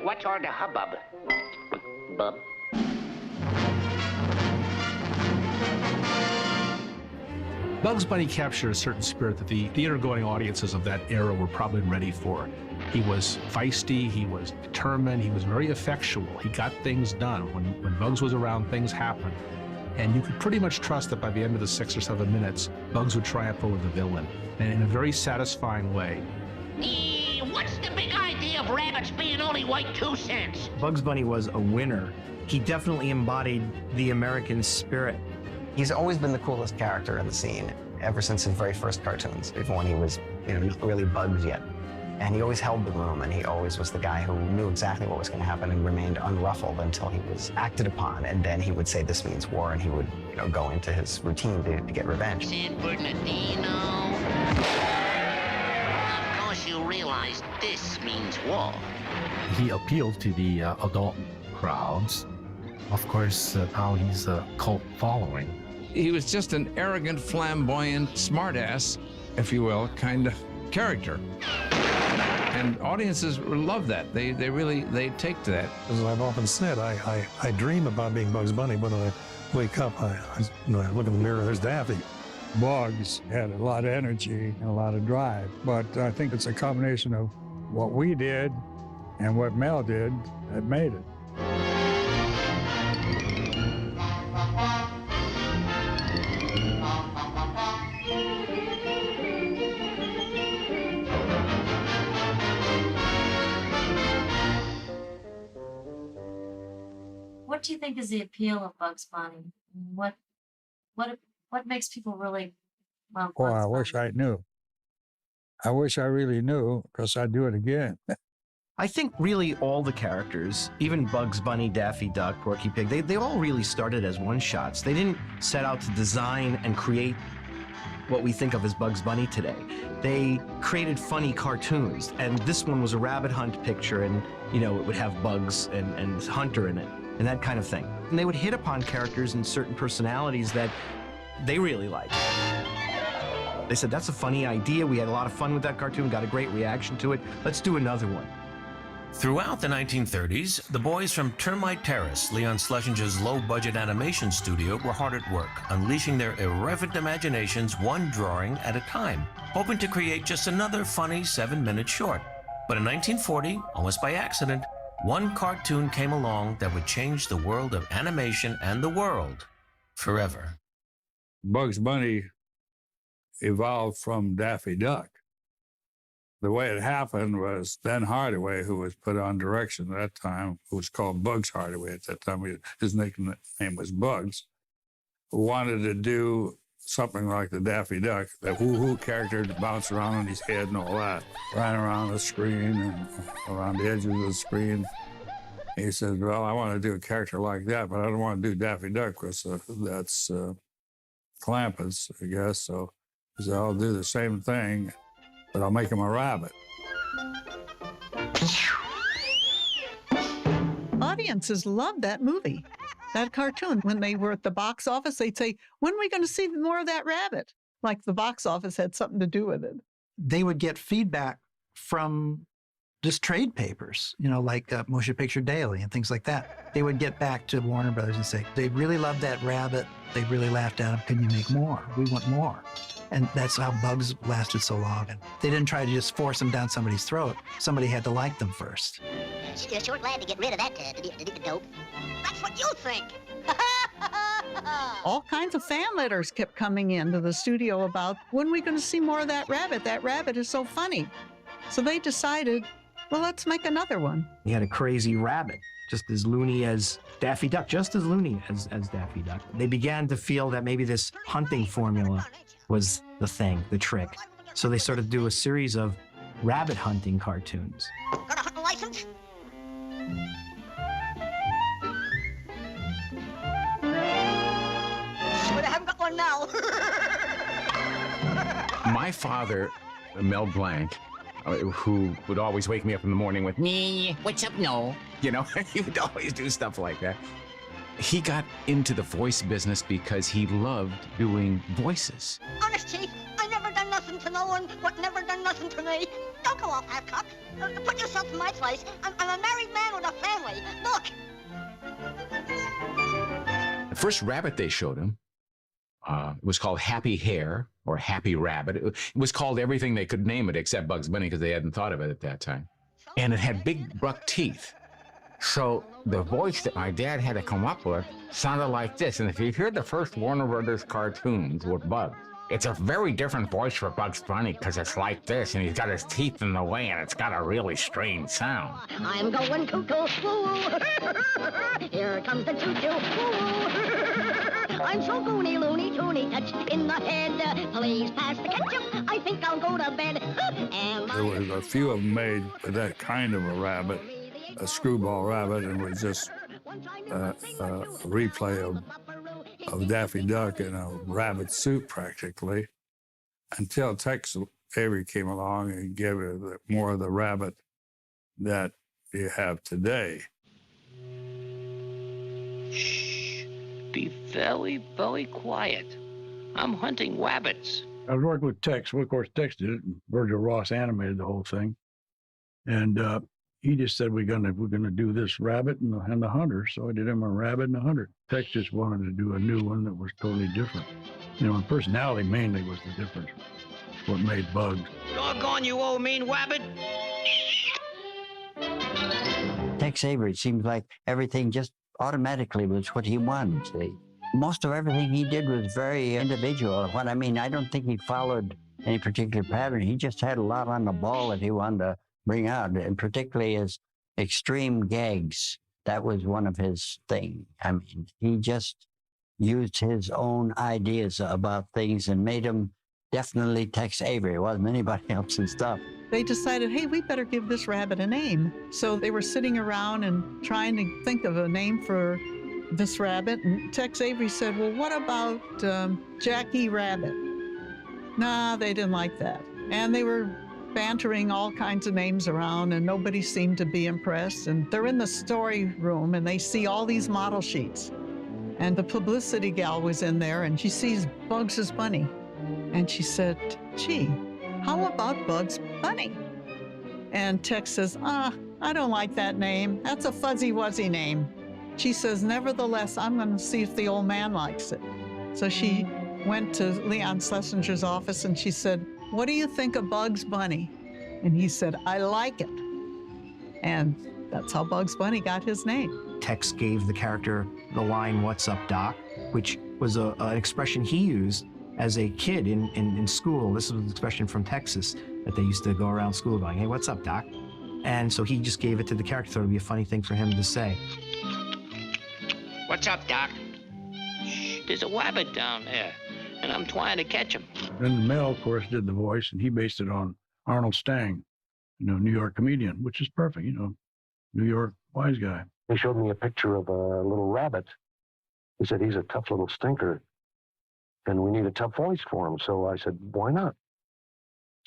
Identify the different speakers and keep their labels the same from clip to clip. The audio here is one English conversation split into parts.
Speaker 1: What's all the hubbub? Bub?
Speaker 2: Bugs Bunny captured a certain spirit that the theater-going audiences of that era were probably ready for. He was feisty, he was determined, he was very effectual. He got things done. When Bugs was around, things happened. And you could pretty much trust that by the end of the 6 or 7 minutes, Bugs would triumph over the villain, and in a very satisfying way.
Speaker 1: What's the big idea of rabbits being only white 2 cents?
Speaker 3: Bugs Bunny was a winner. He definitely embodied the American spirit.
Speaker 4: He's always been the coolest character in the scene, ever since his very first cartoons, even when he was, not really Bugs yet. And he always held the room, and he always was the guy who knew exactly what was going to happen and remained unruffled until he was acted upon. And then he would say, "This means war," and he would, go into his routine to get revenge.
Speaker 1: San Bernardino. Of course you realize this means war.
Speaker 5: He appealed to the adult crowds. Of course, now he's a cult following.
Speaker 6: He was just an arrogant, flamboyant, smartass, if you will, kind of character. And audiences love that. They take to that.
Speaker 7: As I've often said, I dream about being Bugs Bunny, but when I wake up, I look in the mirror, there's Daffy.
Speaker 8: Bugs had a lot of energy and a lot of drive, but I think it's a combination of what we did and what Mel did that made it.
Speaker 9: What do you think is the appeal of Bugs Bunny? What makes people really love Bugs Bunny?
Speaker 8: I wish I knew. I wish I really knew, because I'd do it again.
Speaker 3: I think really all the characters, even Bugs Bunny, Daffy Duck, Porky Pig, they all really started as one-shots. They didn't set out to design and create what we think of as Bugs Bunny today. They created funny cartoons, and this one was a rabbit hunt picture, and it would have Bugs and Hunter in it, and that kind of thing. And they would hit upon characters and certain personalities that they really liked. They said, "That's a funny idea. We had a lot of fun with that cartoon, got a great reaction to it. Let's do another one."
Speaker 10: Throughout the 1930s, the boys from Termite Terrace, Leon Schlesinger's low-budget animation studio, were hard at work, unleashing their irreverent imaginations one drawing at a time, hoping to create just another funny 7-minute short. But in 1940, almost by accident, one cartoon came along that would change the world of animation and the world forever.
Speaker 8: Bugs Bunny evolved from Daffy Duck. The way it happened was Ben Hardaway, who was put on direction at that time, who was called Bugs Hardaway at that time, his nickname was Bugs, wanted to do something like the Daffy Duck, that hoo-hoo character that bounced around on his head and all that, ran around the screen and around the edges of the screen. He said, "Well, I want to do a character like that, but I don't want to do Daffy Duck because that's Clampus, I guess." So he said, "I'll do the same thing, but I'll make him a rabbit."
Speaker 11: Audiences loved that movie, that cartoon. When they were at the box office, they'd say, "When are we going to see more of that rabbit?" Like the box office had something to do with it.
Speaker 12: They would get feedback from just trade papers, like Motion Picture Daily and things like that. They would get back to Warner Brothers and say, "They really loved that rabbit. They really laughed at him. Can you make more? We want more." And that's how Bugs lasted so long. And they didn't try to just force them down somebody's throat. Somebody had to like them first.
Speaker 13: Sure glad to get rid of that dope. That's what you think.
Speaker 11: All kinds of fan letters kept coming into the studio about, when are we going to see more of that rabbit? That rabbit is so funny. So they decided, well, let's make another one.
Speaker 3: He had a crazy rabbit, just as loony as Daffy Duck, just as loony as Daffy Duck. They began to feel that maybe this hunting formula was the thing, the trick. So they started to do a series of rabbit hunting cartoons.
Speaker 13: Got a hunting license? But I haven't got one now.
Speaker 14: My father, Mel Blanc, who would always wake me up in the morning with, "Me, what's up, no?" He would always do stuff like that. He got into the voice business because he loved doing voices.
Speaker 13: Honest, Chief, I never done nothing to no one, what never done nothing to me. Don't go off, half-cock. Put yourself in my place. I'm a married man with a family. Look.
Speaker 14: The first rabbit they showed him was called Happy Hare or Happy Rabbit. It was called everything they could name it except Bugs Bunny because they hadn't thought of it at that time. And it had big buck teeth. So the voice that my dad had to come up with sounded like this. And if you hear the first Warner Brothers cartoons with Bugs, it's a very different voice for Bugs Bunny because it's like this, and he's got his teeth in the way, and it's got a really strange sound.
Speaker 13: I'm going cuckoo. Here comes the choo-choo. I'm so goony, loony, toony, touched in the head. Please pass the ketchup. I think I'll go to bed. And
Speaker 8: There was a few of them made with that kind of a rabbit, a screwball rabbit, and was just a replay of Daffy Duck in a rabbit suit, practically, until Tex Avery came along and gave it more of the rabbit that you have today.
Speaker 1: Shh. Be very, very quiet. I'm hunting wabbits.
Speaker 15: I was working with Tex. Well, of course, Tex did it, and Virgil Ross animated the whole thing. And he just said, we're gonna do this rabbit and the hunter. So I did him a rabbit and a hunter. Tex just wanted to do a new one that was totally different. You know, and personality mainly was the difference. It's what made Bugs.
Speaker 1: Doggone you, old mean wabbit.
Speaker 16: Tex Avery seems like everything just automatically was what he wanted. See? Most of everything he did was very individual. What I mean, I don't think he followed any particular pattern. He just had a lot on the ball that he wanted to bring out, and particularly his extreme gags. That was one of his things. I mean, he just used his own ideas about things and made them definitely Tex Avery. It wasn't anybody else's stuff.
Speaker 11: They decided, hey, we better give this rabbit a name. So they were sitting around and trying to think of a name for this rabbit. And Tex Avery said, well, what about Jackie Rabbit? Nah, they didn't like that. And they were bantering all kinds of names around, and nobody seemed to be impressed. And they're in the story room, and they see all these model sheets. And the publicity gal was in there, and she sees Bugs Bunny. And she said, gee, how about Bugs Bunny? And Tex says, I don't like that name. That's a fuzzy-wuzzy name. She says, nevertheless, I'm going to see if the old man likes it. So she went to Leon Schlesinger's office, and she said, what do you think of Bugs Bunny? And he said, I like it. And that's how Bugs Bunny got his name.
Speaker 3: Tex gave the character the line, "What's up, Doc?" which was an expression he used as a kid in school. This was an expression from Texas that they used to go around school going, hey, what's up, Doc? And so he just gave it to the character. So it would be a funny thing for him to say.
Speaker 1: What's up, Doc? Shh, there's a wabbit down there, and I'm trying to catch him.
Speaker 15: And Mel, of course, did the voice, and he based it on Arnold Stang, New York comedian, which is perfect, New York wise guy.
Speaker 17: He showed me a picture of a little rabbit. He said, he's a tough little stinker, and we need a tough voice for him. So I said, why not?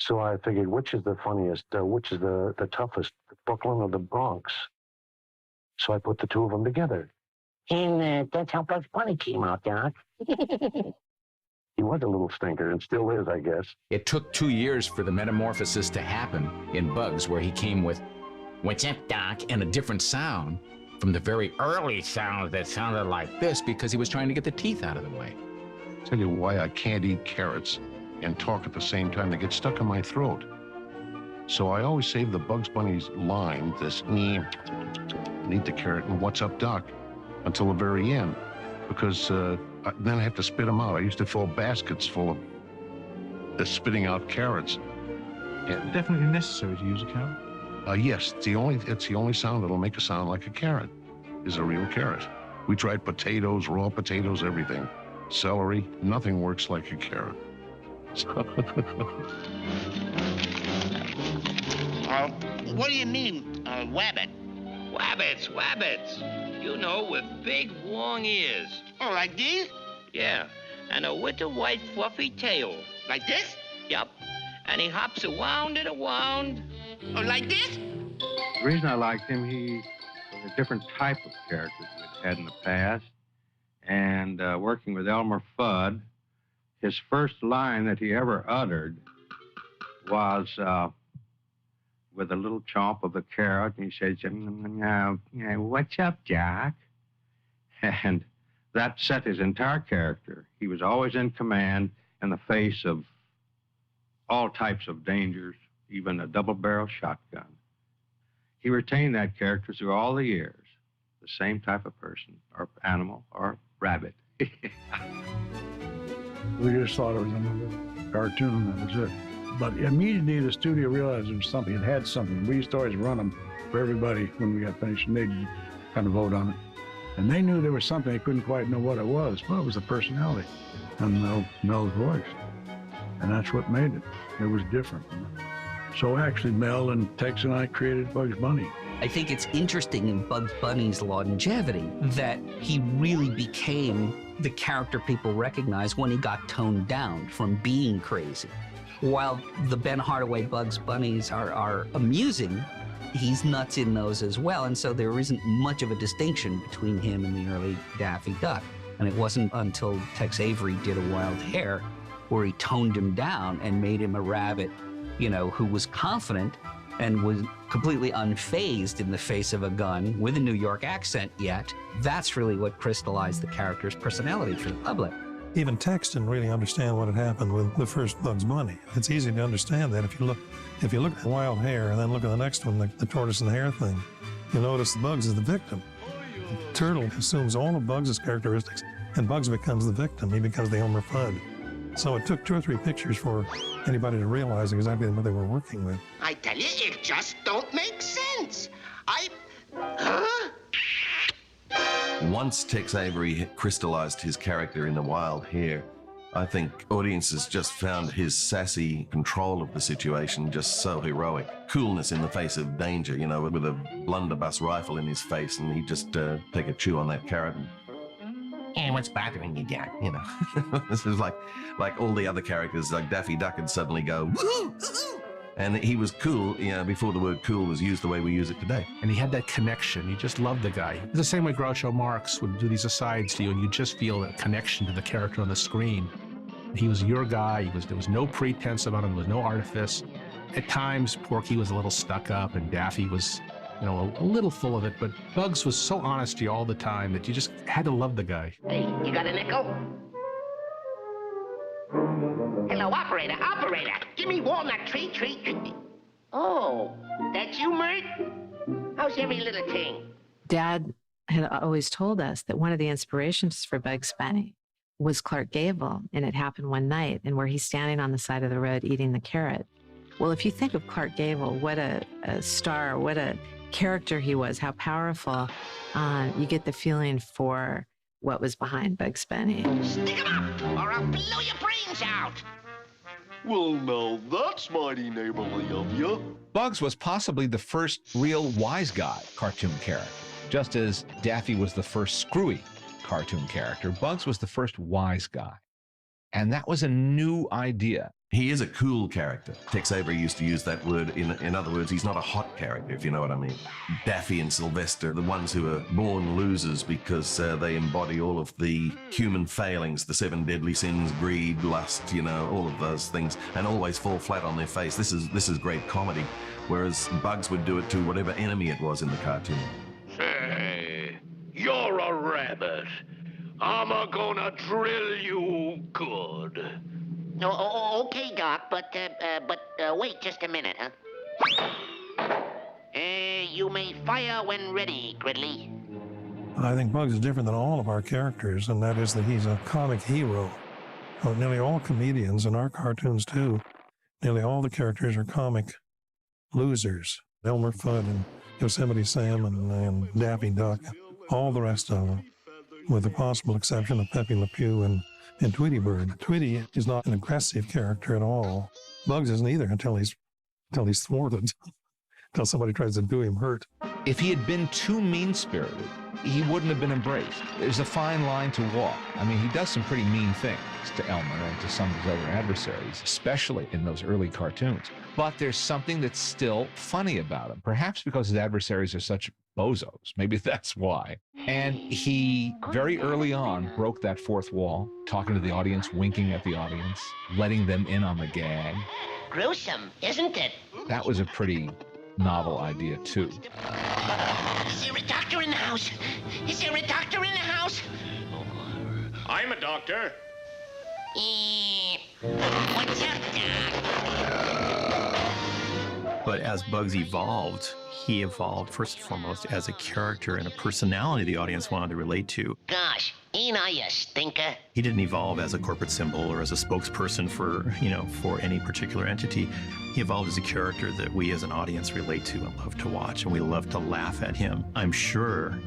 Speaker 17: So I figured, which is the funniest, which is the toughest, Brooklyn or the Bronx? So I put the two of them together.
Speaker 13: And that's how Bugs Bunny came out, Doc.
Speaker 17: He was a little stinker, and still is, I guess.
Speaker 14: It took 2 years for the metamorphosis to happen in Bugs, where he came with, "What's up, Doc?" and a different sound from the very early sounds that sounded like this, because he was trying to get the teeth out of the way.
Speaker 17: Tell you why I can't eat carrots and talk at the same time. They get stuck in my throat. So I always save the Bugs Bunny's line, this eat the carrot and "What's up, Doc?" until the very end, because then I have to spit them out. I used to fill baskets full of spitting out carrots.
Speaker 3: And definitely necessary to use a carrot.
Speaker 17: Yes, it's the only sound that'll make a sound like a carrot, is a real carrot. We tried potatoes, raw potatoes, everything. Celery, nothing works like a carrot.
Speaker 1: What do you mean, wabbit? Wabbits. With big, long ears.
Speaker 13: Oh, like these?
Speaker 1: Yeah, and a little white, fluffy tail.
Speaker 13: Like this?
Speaker 1: Yup. And he hops around and around.
Speaker 13: Oh, like this?
Speaker 18: The reason I liked him, he was a different type of character we'd had in the past. And working with Elmer Fudd, his first line that he ever uttered was, with a little chomp of a carrot, and he says, "What's up, Jack?" And that set his entire character. He was always in command in the face of all types of dangers, even a double-barrel shotgun. He retained that character through all the years, the same type of person, or animal, or rabbit.
Speaker 15: We just thought it was another cartoon, that was it. But immediately the studio realized it was something, it had something. We used to always run them for everybody when we got finished, and they'd kind of vote on it. And they knew there was something, they couldn't quite know what it was. Well, it was the personality and Mel's voice. And that's what made it. It was different. So actually, Mel and Tex and I created Bugs Bunny.
Speaker 19: I think it's interesting in Bugs Bunny's longevity that he really became the character people recognize when he got toned down from being crazy. While the Ben Hardaway Bugs Bunnies are amusing, he's nuts in those as well, and so there isn't much of a distinction between him and the early Daffy Duck. And it wasn't until Tex Avery did A Wild Hare where he toned him down and made him a rabbit, you know, who was confident and was completely unfazed in the face of a gun with a New York accent yet. That's really what crystallized the character's personality for the public.
Speaker 7: Even Tex didn't really understand what had happened with the first Bugs Bunny. It's easy to understand that if you look at Wild Hare and then look at the next one, the tortoise and hare thing, you'll notice Bugs is the victim. The turtle assumes all of Bugs' characteristics, and Bugs becomes the victim. He becomes the Elmer Fudd. So it took 2 or 3 pictures for anybody to realize exactly what they were working with.
Speaker 1: I tell you, it just don't make sense.
Speaker 20: Once Tex Avery had crystallized his character in The Wild Hare, I think audiences just found his sassy control of the situation just so heroic. Coolness in the face of danger, you know, with a blunderbuss rifle in his face, and he'd just take a chew on that carrot.
Speaker 14: And what's bothering you, Jack? You know, this is like all the other characters, like Daffy Duck would suddenly go, woo-hoo, woo-hoo. And he was cool, you know, before the word cool was used the way we use it today.
Speaker 2: And he had that connection. You just loved the guy. It's the same way Groucho Marx would do these asides to you, and you just feel a connection to the character on the screen. He was your guy. There was no pretense about him. There was no artifice. At times, Porky was a little stuck up, and Daffy was, you know, a little full of it. But Bugs was so honest to you all the time that you just had to love the guy.
Speaker 1: Hey, you got a nickel? Hello, operator, give me walnut tree. Oh, that's you, Mert? How's every little thing?
Speaker 21: Dad had always told us that one of the inspirations for Bugs Bunny was Clark Gable, and it happened one night, and where he's standing on the side of the road eating the carrot. Well, if you think of Clark Gable, what a star, what a character he was, how powerful, you get the feeling for what was behind Bugs Bunny.
Speaker 1: Stick 'em up, or I'll blow your brains out.
Speaker 22: Well, now that's mighty neighborly of you.
Speaker 6: Bugs was possibly the first real wise guy cartoon character. Just as Daffy was the first screwy cartoon character, Bugs was the first wise guy. And that was a new idea.
Speaker 20: He is a cool character. Tex Avery used to use that word. In other words, he's not a hot character, if you know what I mean. Daffy and Sylvester, the ones who are born losers because they embody all of the human failings, the 7 deadly sins, greed, lust, you know, all of those things, and always fall flat on their face. This is great comedy, whereas Bugs would do it to whatever enemy it was in the cartoon.
Speaker 22: Say, you're a rabbit. I'm a-gonna drill you good.
Speaker 1: Oh, okay, Doc, but wait just a minute, huh? You may fire when ready, Gridley.
Speaker 7: I think Bugs is different than all of our characters, and that is that he's a comic hero. Well, nearly all comedians in our cartoons, too, nearly all the characters are comic losers. Elmer Fudd and Yosemite Sam and Daffy Duck, all the rest of them, with the possible exception of Pepe Le Pew and Tweety Bird. Tweety is not an aggressive character at all. Bugs isn't either until he's thwarted, until somebody tries to do him hurt.
Speaker 6: If he had been too mean-spirited, he wouldn't have been embraced. There's a fine line to walk. I mean, he does some pretty mean things to Elmer and to some of his other adversaries, especially in those early cartoons. But there's something that's still funny about him, perhaps because his adversaries are such bozos. Maybe that's why. And he, very early on, broke that fourth wall, talking to the audience, winking at the audience, letting them in on the gag.
Speaker 1: Gruesome, isn't it?
Speaker 6: That was a pretty novel idea too.
Speaker 1: Is there a doctor in the house? Is there a doctor in the house?
Speaker 4: I'm a doctor.
Speaker 1: What's up, Doc?
Speaker 3: But as Bugs evolved, he evolved first and foremost as a character and a personality the audience wanted to relate to.
Speaker 1: Gosh, ain't I a stinker?
Speaker 3: He didn't evolve as a corporate symbol or as a spokesperson for, for any particular entity. He evolved as a character that we as an audience relate to and love to watch, and we love to laugh at him. I'm sure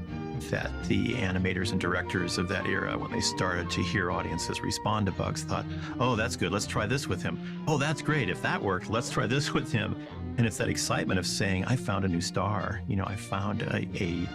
Speaker 3: that the animators and directors of that era, when they started to hear audiences respond to Bugs, thought, oh, that's good, let's try this with him. Oh, that's great, if that worked, let's try this with him. And it's that excitement of saying, I found a new star. I found a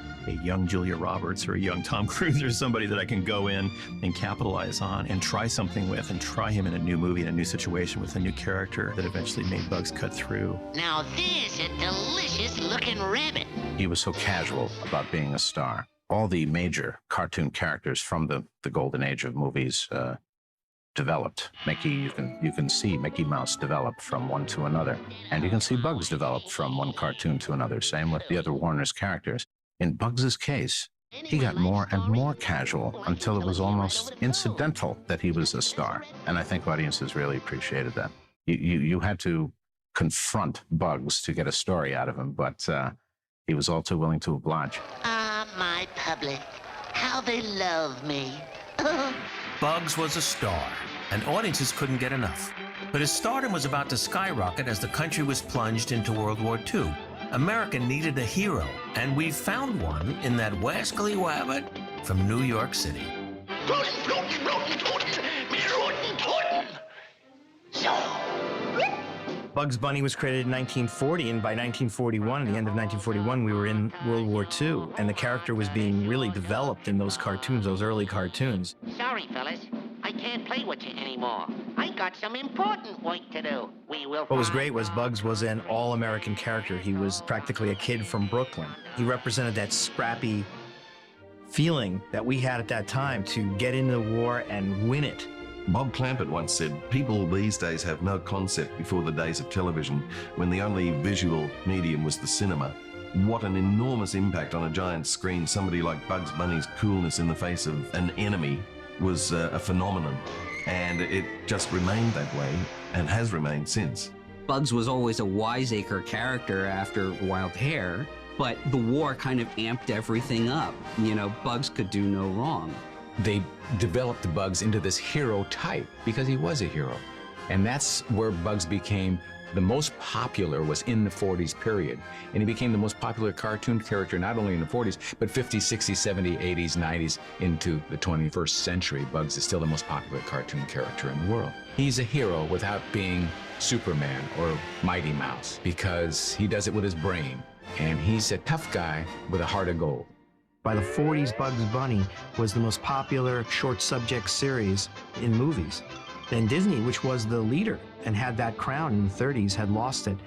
Speaker 3: young Julia Roberts or a young Tom Cruise or somebody that I can go in and capitalize on and try something with and try him in a new movie, in a new situation with a new character that eventually made Bugs cut through.
Speaker 1: Now there's a delicious-looking rabbit.
Speaker 14: He was so casual about being a star. All the major cartoon characters from the golden age of movies developed. Mickey, you can see Mickey Mouse develop from one to another, and you can see Bugs develop from one cartoon to another. Same with the other Warner's characters. In Bugs's case, he got more and more casual until it was almost incidental that he was a star, and I think audiences really appreciated that. You had to confront Bugs to get a story out of him, but he was also willing to oblige.
Speaker 1: Ah, my public, how they love me.
Speaker 10: Bugs was a star, and audiences couldn't get enough. But his stardom was about to skyrocket as the country was plunged into World War II. America needed a hero, and we found one in that wascally wabbit from New York City.
Speaker 3: Bugs Bunny was created in 1940, and by 1941, at the end of 1941, we were in World War II, and the character was being really developed in those cartoons, those early cartoons.
Speaker 1: Sorry, fellas. I can't play with you anymore. I got some important work to do. We will.
Speaker 3: What was great was Bugs was an all-American character. He was practically a kid from Brooklyn. He represented that scrappy feeling that we had at that time to get into the war and win it.
Speaker 20: Bob Clampett once said, people these days have no concept before the days of television, when the only visual medium was the cinema. What an enormous impact on a giant screen somebody like Bugs Bunny's coolness in the face of an enemy was a phenomenon. And it just remained that way and has remained since.
Speaker 19: Bugs was always a wiseacre character after Wild Hare, but the war kind of amped everything up. Bugs could do no wrong.
Speaker 14: They developed Bugs into this hero type because he was a hero. And that's where Bugs became the most popular, was in the 40s period. And he became the most popular cartoon character, not only in the 40s, but 50s, 60s, 70s, 80s, 90s, into the 21st century. Bugs is still the most popular cartoon character in the world. He's a hero without being Superman or Mighty Mouse, because he does it with his brain. And he's a tough guy with a heart of gold.
Speaker 3: By the 40s, Bugs Bunny was the most popular short subject series in movies. Then Disney, which was the leader and had that crown in the 30s, had lost it.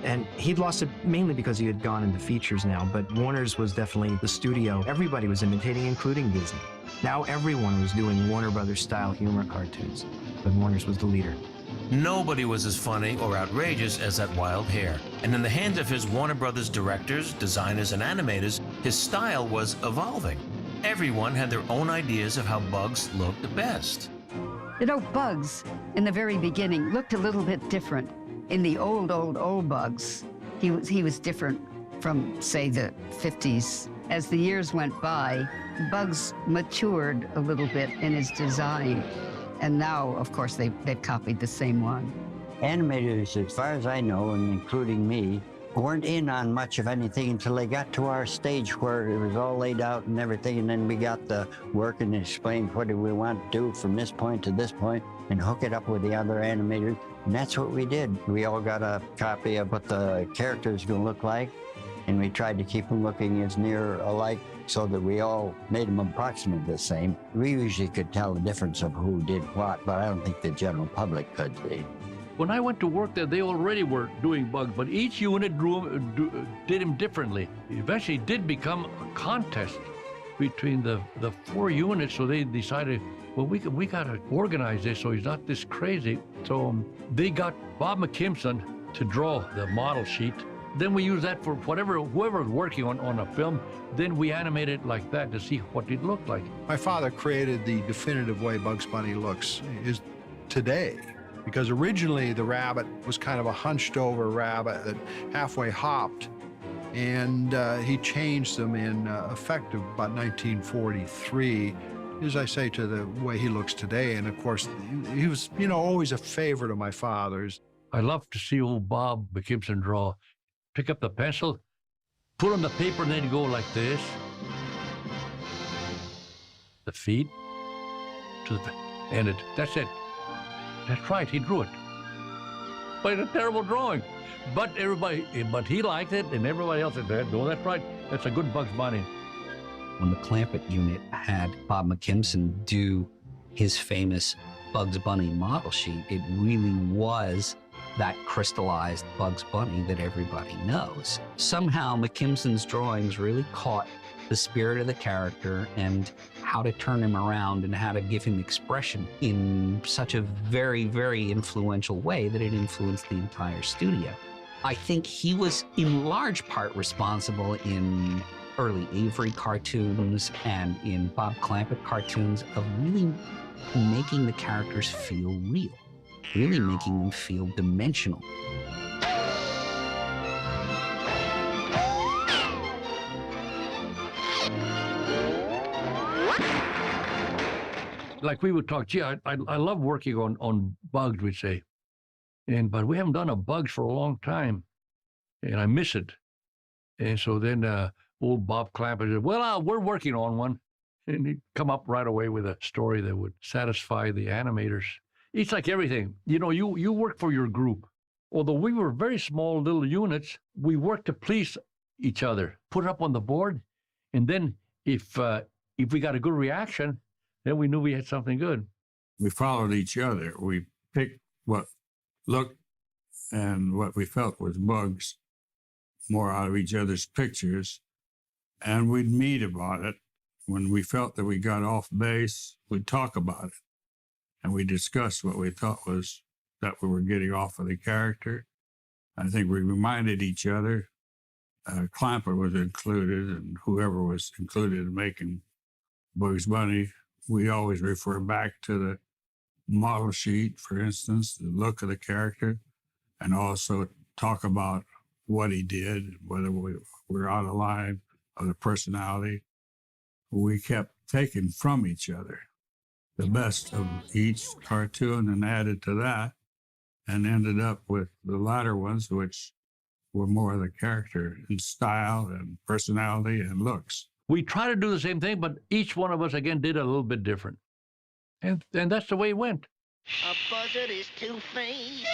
Speaker 3: And he'd lost it mainly because he had gone into features now, but Warner's was definitely the studio everybody was imitating, including Disney. Now everyone was doing Warner Brothers style humor cartoons, but Warner's was the leader.
Speaker 10: Nobody was as funny or outrageous as that Wild Hare. And in the hands of his Warner Brothers directors, designers, and animators, his style was evolving. Everyone had their own ideas of how Bugs looked best.
Speaker 5: Bugs, in the very beginning, looked a little bit different. In the old Bugs, he was different from, say, the 50s. As the years went by, Bugs matured a little bit in his design. And now, of course, they've copied the same one.
Speaker 16: Animators, as far as I know, and including me, weren't in on much of anything until they got to our stage where it was all laid out and everything, and then we got the work and explained what do we want to do from this point to this point and hook it up with the other animators, and that's what we did. We all got a copy of what the characters were going to look like, and we tried to keep them looking as near alike so that we all made them approximately the same. We usually could tell the difference of who did what, but I don't think the general public could.
Speaker 23: When I went to work there, they already were doing Bugs, but each unit did him differently. Eventually did become a contest between the 4 units, so they decided, well, we got to organize this so he's not this crazy. So they got Bob McKimson to draw the model sheet, Then we use that for whoever's working on a film, then we animate it like that to see what it looked like.
Speaker 8: My father created the definitive way Bugs Bunny looks is today. Because originally the rabbit was kind of a hunched over rabbit that halfway hopped. And he changed them in effect of about 1943, as I say, to the way he looks today. And of course, he was, you know, always a favorite of my father's.
Speaker 23: I love to see old Bob McKimson draw. Pick up the pencil, put on the paper, and then go like this. The feet to the, and that's it. That's right, he drew it. But it's a terrible drawing. But he liked it, and everybody else said, no, that's right. That's a good Bugs Bunny.
Speaker 19: When the Clampett unit had Bob McKimson do his famous Bugs Bunny model sheet, it really was that crystallized Bugs Bunny that everybody knows. Somehow McKimson's drawings really caught the spirit of the character and how to turn him around and how to give him expression in such a very, very influential way that it influenced the entire studio. I think he was in large part responsible in early Avery cartoons and in Bob Clampett cartoons of really making the characters feel real, really making them feel dimensional.
Speaker 23: Like we would talk, gee, I love working on Bugs, we'd say. But we haven't done a Bugs for a long time, and I miss it. And so then old Bob Clampett said, well, we're working on one. And he'd come up right away with a story that would satisfy the animators. It's like everything. You know, you work for your group. Although we were very small little units, we worked to please each other, put it up on the board, and then if we got a good reaction, then we knew we had something good.
Speaker 15: We followed each other. We picked what looked and what we felt was bugs more out of each other's pictures, and we'd meet about it. When we felt that we got off base, we'd talk about it, and we discussed what we thought was that we were getting off of the character. I think we reminded each other. Clampett was included, and whoever was included in making Bugs Bunny, we always refer back to the model sheet, for instance, the look of the character, and also talk about what he did, whether we were out of line of the personality. We kept taking from each other the best of each cartoon and added to that, and ended up with the latter ones, which were more of the character in style and personality and looks.
Speaker 23: We try to do the same thing, but each one of us, again, did a little bit different. And that's the way it went.
Speaker 1: A buzzard is two-faced.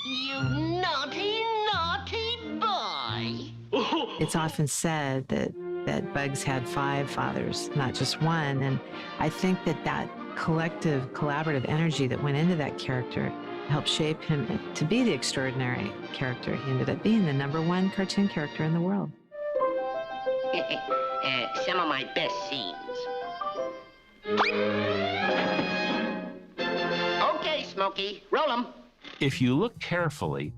Speaker 1: You naughty, naughty boy.
Speaker 21: It's often said that Bugs had 5 fathers, not just one. And I think that collective, collaborative energy that went into that character helped shape him to be the extraordinary character he ended up being, the #1 cartoon character in the world.
Speaker 1: Some of my best scenes. Okay, Smokey, roll 'em.
Speaker 9: If you look carefully,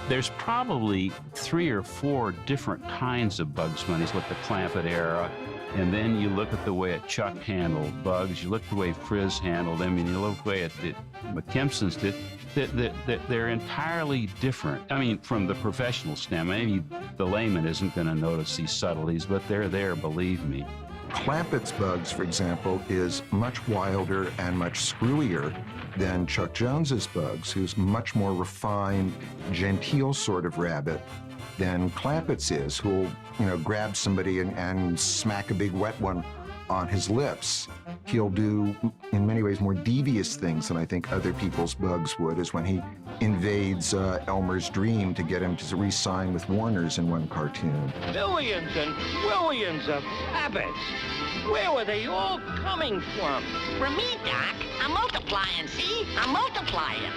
Speaker 9: there's probably 3 or 4 different kinds of Bugs Bunnies with the Clampett era. And then you look at the way Chuck handled Bugs, you look at the way Frizz handled him, and you look at the way the McKimsons did, that they're entirely different. I mean, from the professional standpoint, maybe the layman isn't going to notice these subtleties, but they're there, believe me.
Speaker 12: Clampett's Bugs, for example, is much wilder and much screwier than Chuck Jones's Bugs, who's much more refined, genteel sort of rabbit than Clampett's is, who'll, grab somebody and smack a big wet one on his lips. He'll do, in many ways, more devious things than I think other people's Bugs would, is when he invades Elmer's dream to get him to re-sign with Warner's in one cartoon.
Speaker 24: Millions and millions of rabbits. Where were they all coming from?
Speaker 1: From me, Doc. I'm multiplying, see? I'm multiplying.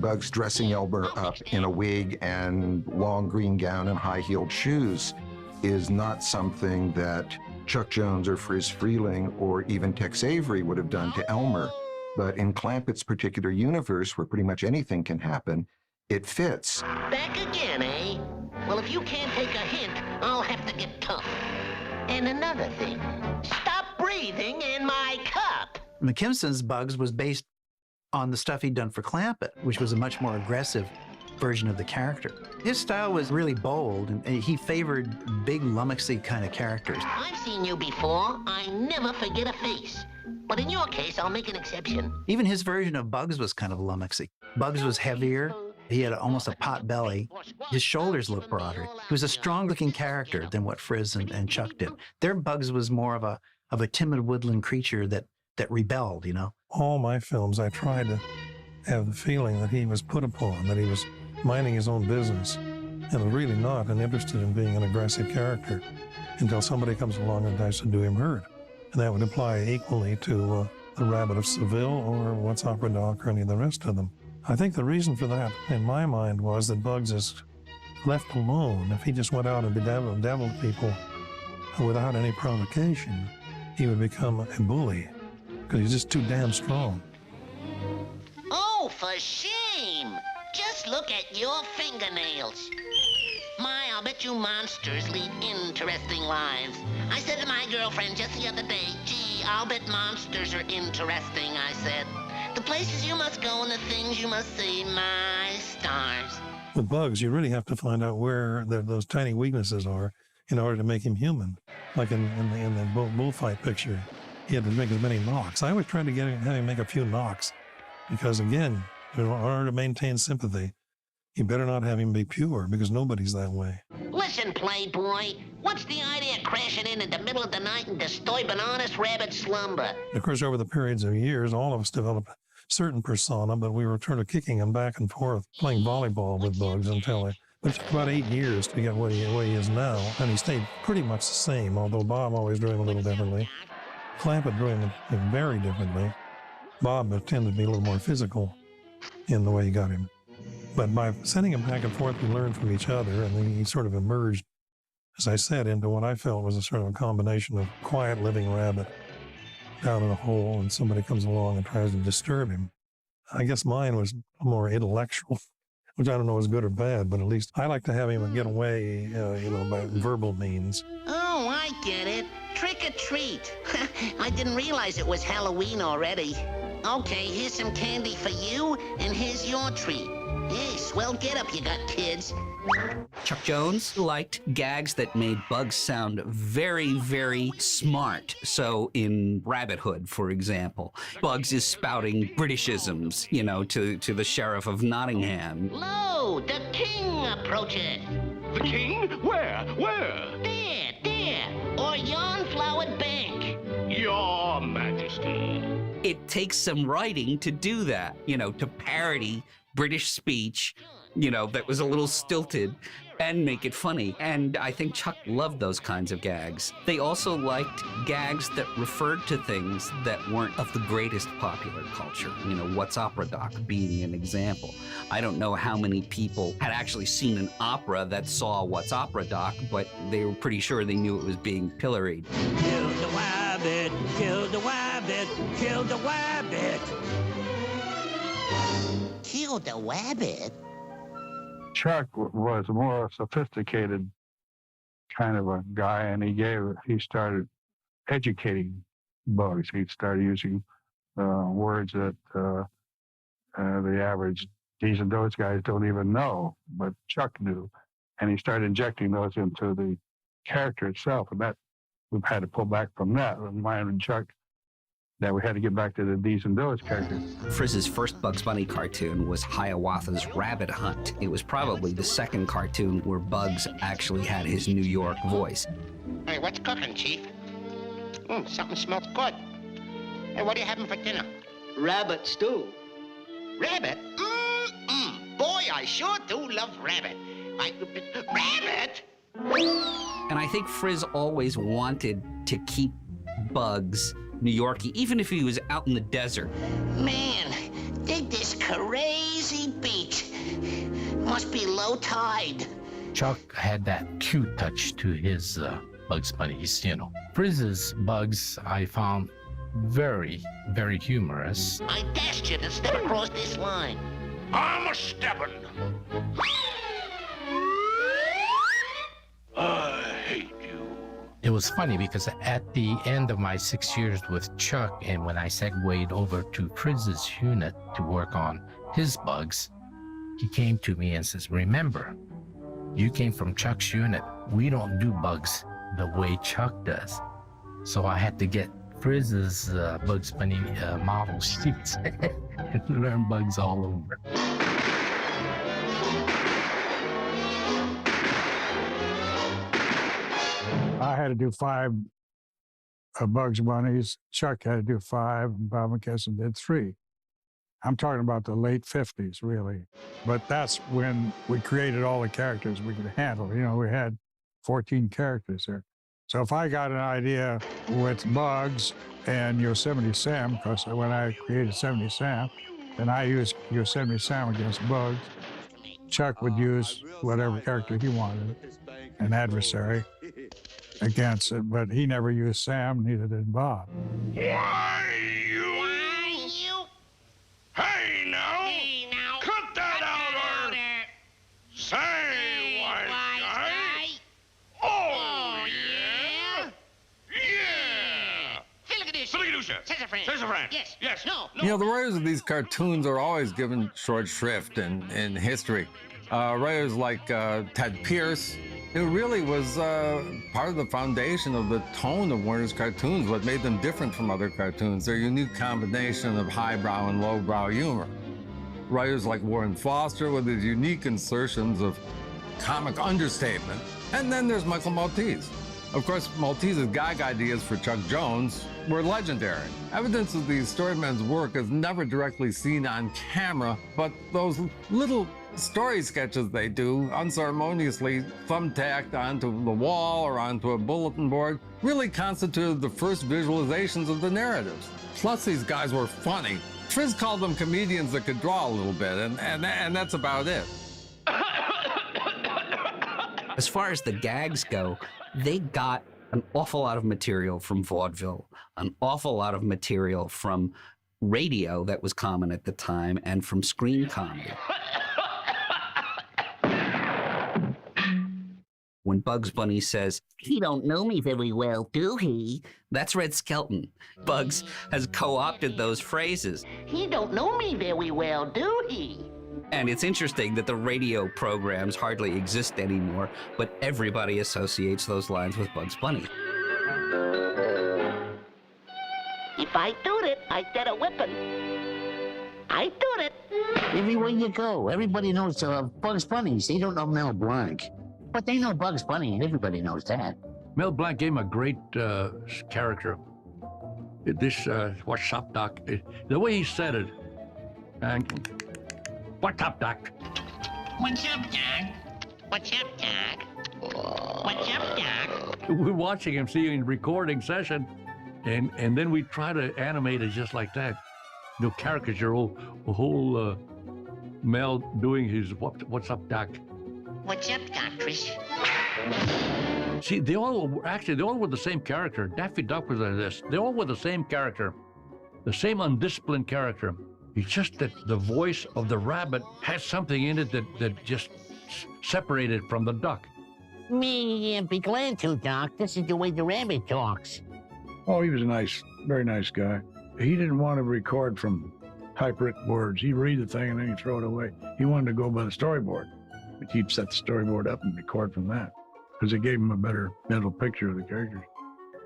Speaker 12: Bugs dressing Elmer up in a wig and long green gown and high-heeled shoes is not something that Chuck Jones or Frizz Freeling or even Tex Avery would have done to Elmer. But in Clampett's particular universe, where pretty much anything can happen, it fits.
Speaker 1: Back again, eh? Well, if you can't take a hint, I'll have to get tough. And another thing, stop breathing in my cup.
Speaker 11: McKimson's Bugs was based on the stuff he'd done for Clampett, which was a much more aggressive version of the character. His style was really bold, and he favored big, lummoxy kind of characters.
Speaker 1: I've seen you before. I never forget a face. But in your case, I'll make an exception.
Speaker 11: Even his version of Bugs was kind of lummoxy. Bugs was heavier. He had almost a pot belly. His shoulders looked broader. He was a strong-looking character than what Frizz and Chuck did. Their Bugs was more of a timid woodland creature that rebelled, you know?
Speaker 7: All my films, I tried to have the feeling that he was put upon, that he was minding his own business, and was really not interested in being an aggressive character until somebody comes along and tries to do him hurt. And that would apply equally to the Rabbit of Seville or What's Opera Doc or any of the rest of them. I think the reason for that, in my mind, was that Bugs is left alone. If he just went out and bedeviled people without any provocation, he would become a bully, because he's just too damn strong.
Speaker 1: Oh, for shame! Just look at your fingernails. My, I'll bet you monsters lead interesting lives. I said to my girlfriend just the other day, gee, I'll bet monsters are interesting, I said. The places you must go and the things you must see, my stars.
Speaker 7: With Bugs, you really have to find out where those tiny weaknesses are in order to make him human. Like in the bullfight picture, he had to make as many knocks. I always tried to have him make a few knocks, because again, in order to maintain sympathy, you better not have him be pure, because nobody's that way.
Speaker 1: Listen, Playboy, what's the idea of crashing in the middle of the night and disturbing honest rabbit slumber?
Speaker 7: Of course, over the periods of years, all of us developed a certain persona, but we were sort of kicking him back and forth, playing volleyball with Bugs until it took about 8 years to get what he is now, and he stayed pretty much the same, although Bob always drew him a little differently. Clampett drew him very differently. Bob tended to be a little more physical in the way he got him. But by sending him back and forth, we learned from each other, and then he sort of emerged, as I said, into what I felt was a sort of a combination of quiet living rabbit down in a hole, and somebody comes along and tries to disturb him. I guess mine was more intellectual, which I don't know is good or bad, but at least I like to have him get away, by verbal means.
Speaker 1: Oh, I get it. Trick or treat. I didn't realize it was Halloween already. Okay, here's some candy for you, and here's your treat. Hey, swell get up you got, kids.
Speaker 19: Chuck Jones liked gags that made Bugs sound very, very smart. So in Rabbit Hood, for example, Bugs is spouting Britishisms, to the Sheriff of Nottingham.
Speaker 1: Lo, the king approaches.
Speaker 22: The king? Where?
Speaker 1: There, or yon flowered bank.
Speaker 22: Your Majesty.
Speaker 19: It takes some writing to do that, to parody British speech, that was a little stilted and make it funny. And I think Chuck loved those kinds of gags. They also liked gags that referred to things that weren't of the greatest popular culture. What's Opera Doc being an example. I don't know how many people had actually seen an opera that saw What's Opera Doc, but they were pretty sure they knew it was being pilloried.
Speaker 24: Kill the wabbit, kill the wabbit, kill the wabbit.
Speaker 1: Kill the wabbit?
Speaker 15: Chuck was a more sophisticated kind of a guy, and he started educating Bugs. He started using words that the average these and those guys don't even know, but Chuck knew. And he started injecting those into the character itself, and that we've had to pull back from that. Mine and Chuck, that we had to get back to the these and those characters.
Speaker 19: Frizz's first Bugs Bunny cartoon was Hiawatha's Rabbit Hunt. It was probably the second cartoon where Bugs actually had his New York voice.
Speaker 1: Hey, what's cooking, Chief? Something smells good. Hey, what are you having for dinner?
Speaker 13: Rabbit stew.
Speaker 1: Rabbit? Boy, I sure do love rabbit. Rabbit?
Speaker 19: And I think Frizz always wanted to keep Bugs New Yorkie, even if he was out in the desert.
Speaker 1: Man, dig this crazy beach. Must be low tide.
Speaker 17: Chuck had that cute touch to his Bugs Bunnies, Frizz's Bugs I found very, very humorous.
Speaker 1: I dashed you to step across this line.
Speaker 22: I'm a steppin'.
Speaker 24: I hate you.
Speaker 17: It was funny because at the end of my 6 years with Chuck, and when I segued over to Frizz's unit to work on his bugs, he came to me and says, remember, you came from Chuck's unit. We don't do bugs the way Chuck does. So I had to get Frizz's Bugs Bunny model sheets and learn bugs all over.
Speaker 15: I had to do 5 Bugs Bunnies. Chuck had to do 5, and Bob McKesson did 3. I'm talking about the late 50s, really. But that's when we created all the characters we could handle. You know, we had 14 characters there. So if I got an idea with Bugs and Yosemite Sam, because when I created Yosemite Sam, then I used Yosemite Sam against Bugs. Chuck would use whatever character he wanted, an adversary, against it, but he never used Sam, neither did Bob.
Speaker 24: Why you? Hey now! Cut that out, or say, wise guy. Oh, yeah? Yeah! Philly-gadoosia. Says a friend. Yes. No.
Speaker 2: You know, the writers of these cartoons are always given short shrift in history. Writers like Ted Pierce, who really was part of the foundation of the tone of Warner's cartoons, what made them different from other cartoons, their unique combination of highbrow and lowbrow humor. Writers like Warren Foster with his unique insertions of comic understatement. And then there's Michael Maltese. Of course, Maltese's gag ideas for Chuck Jones were legendary. Evidence of the storyman's work is never directly seen on camera, but those little story sketches they do, unceremoniously thumbtacked onto the wall or onto a bulletin board, really constituted the first visualizations of the narratives. Plus, these guys were funny. Frizz called them comedians that could draw a little bit, and that's about it.
Speaker 19: As far as the gags go, they got an awful lot of material from vaudeville, an awful lot of material from radio that was common at the time, and from screen comedy. When Bugs Bunny says, "He don't know me very well, do he?" That's Red Skelton. Bugs has co-opted those phrases.
Speaker 1: He don't know me very well, do he?
Speaker 19: And it's interesting that the radio programs hardly exist anymore, but everybody associates those lines with Bugs Bunny.
Speaker 1: If I do it, I get a whipping. I do it.
Speaker 6: Everywhere you go, everybody knows Bugs Bunny. They don't know Mel Blanc. But they know Bugs Bunny. Everybody knows that.
Speaker 23: Mel Blanc gave him a great character. This, what's up, Doc? The way he said it. And, what's up, Doc?
Speaker 1: What's up, Doc? What's up, Doc? What's up, Doc?
Speaker 23: We're watching him, seeing recording session, and then we try to animate it just like that. You know, caricature, whole Mel doing his what's up, Doc?
Speaker 1: What's up, Doc, Chris?
Speaker 23: See, they all were the same character. Daffy Duck was like this. They all were the same character, the same undisciplined character. It's just that the voice of the rabbit had something in it that just separated from the duck.
Speaker 6: Me, be glad to, Doc. This is the way the rabbit talks.
Speaker 15: Oh, he was a nice, very nice guy. He didn't want to record from typewritten words. He'd read the thing and then he'd throw it away. He wanted to go by the storyboard. But he'd set the storyboard up and record from that because it gave him a better mental picture of the characters.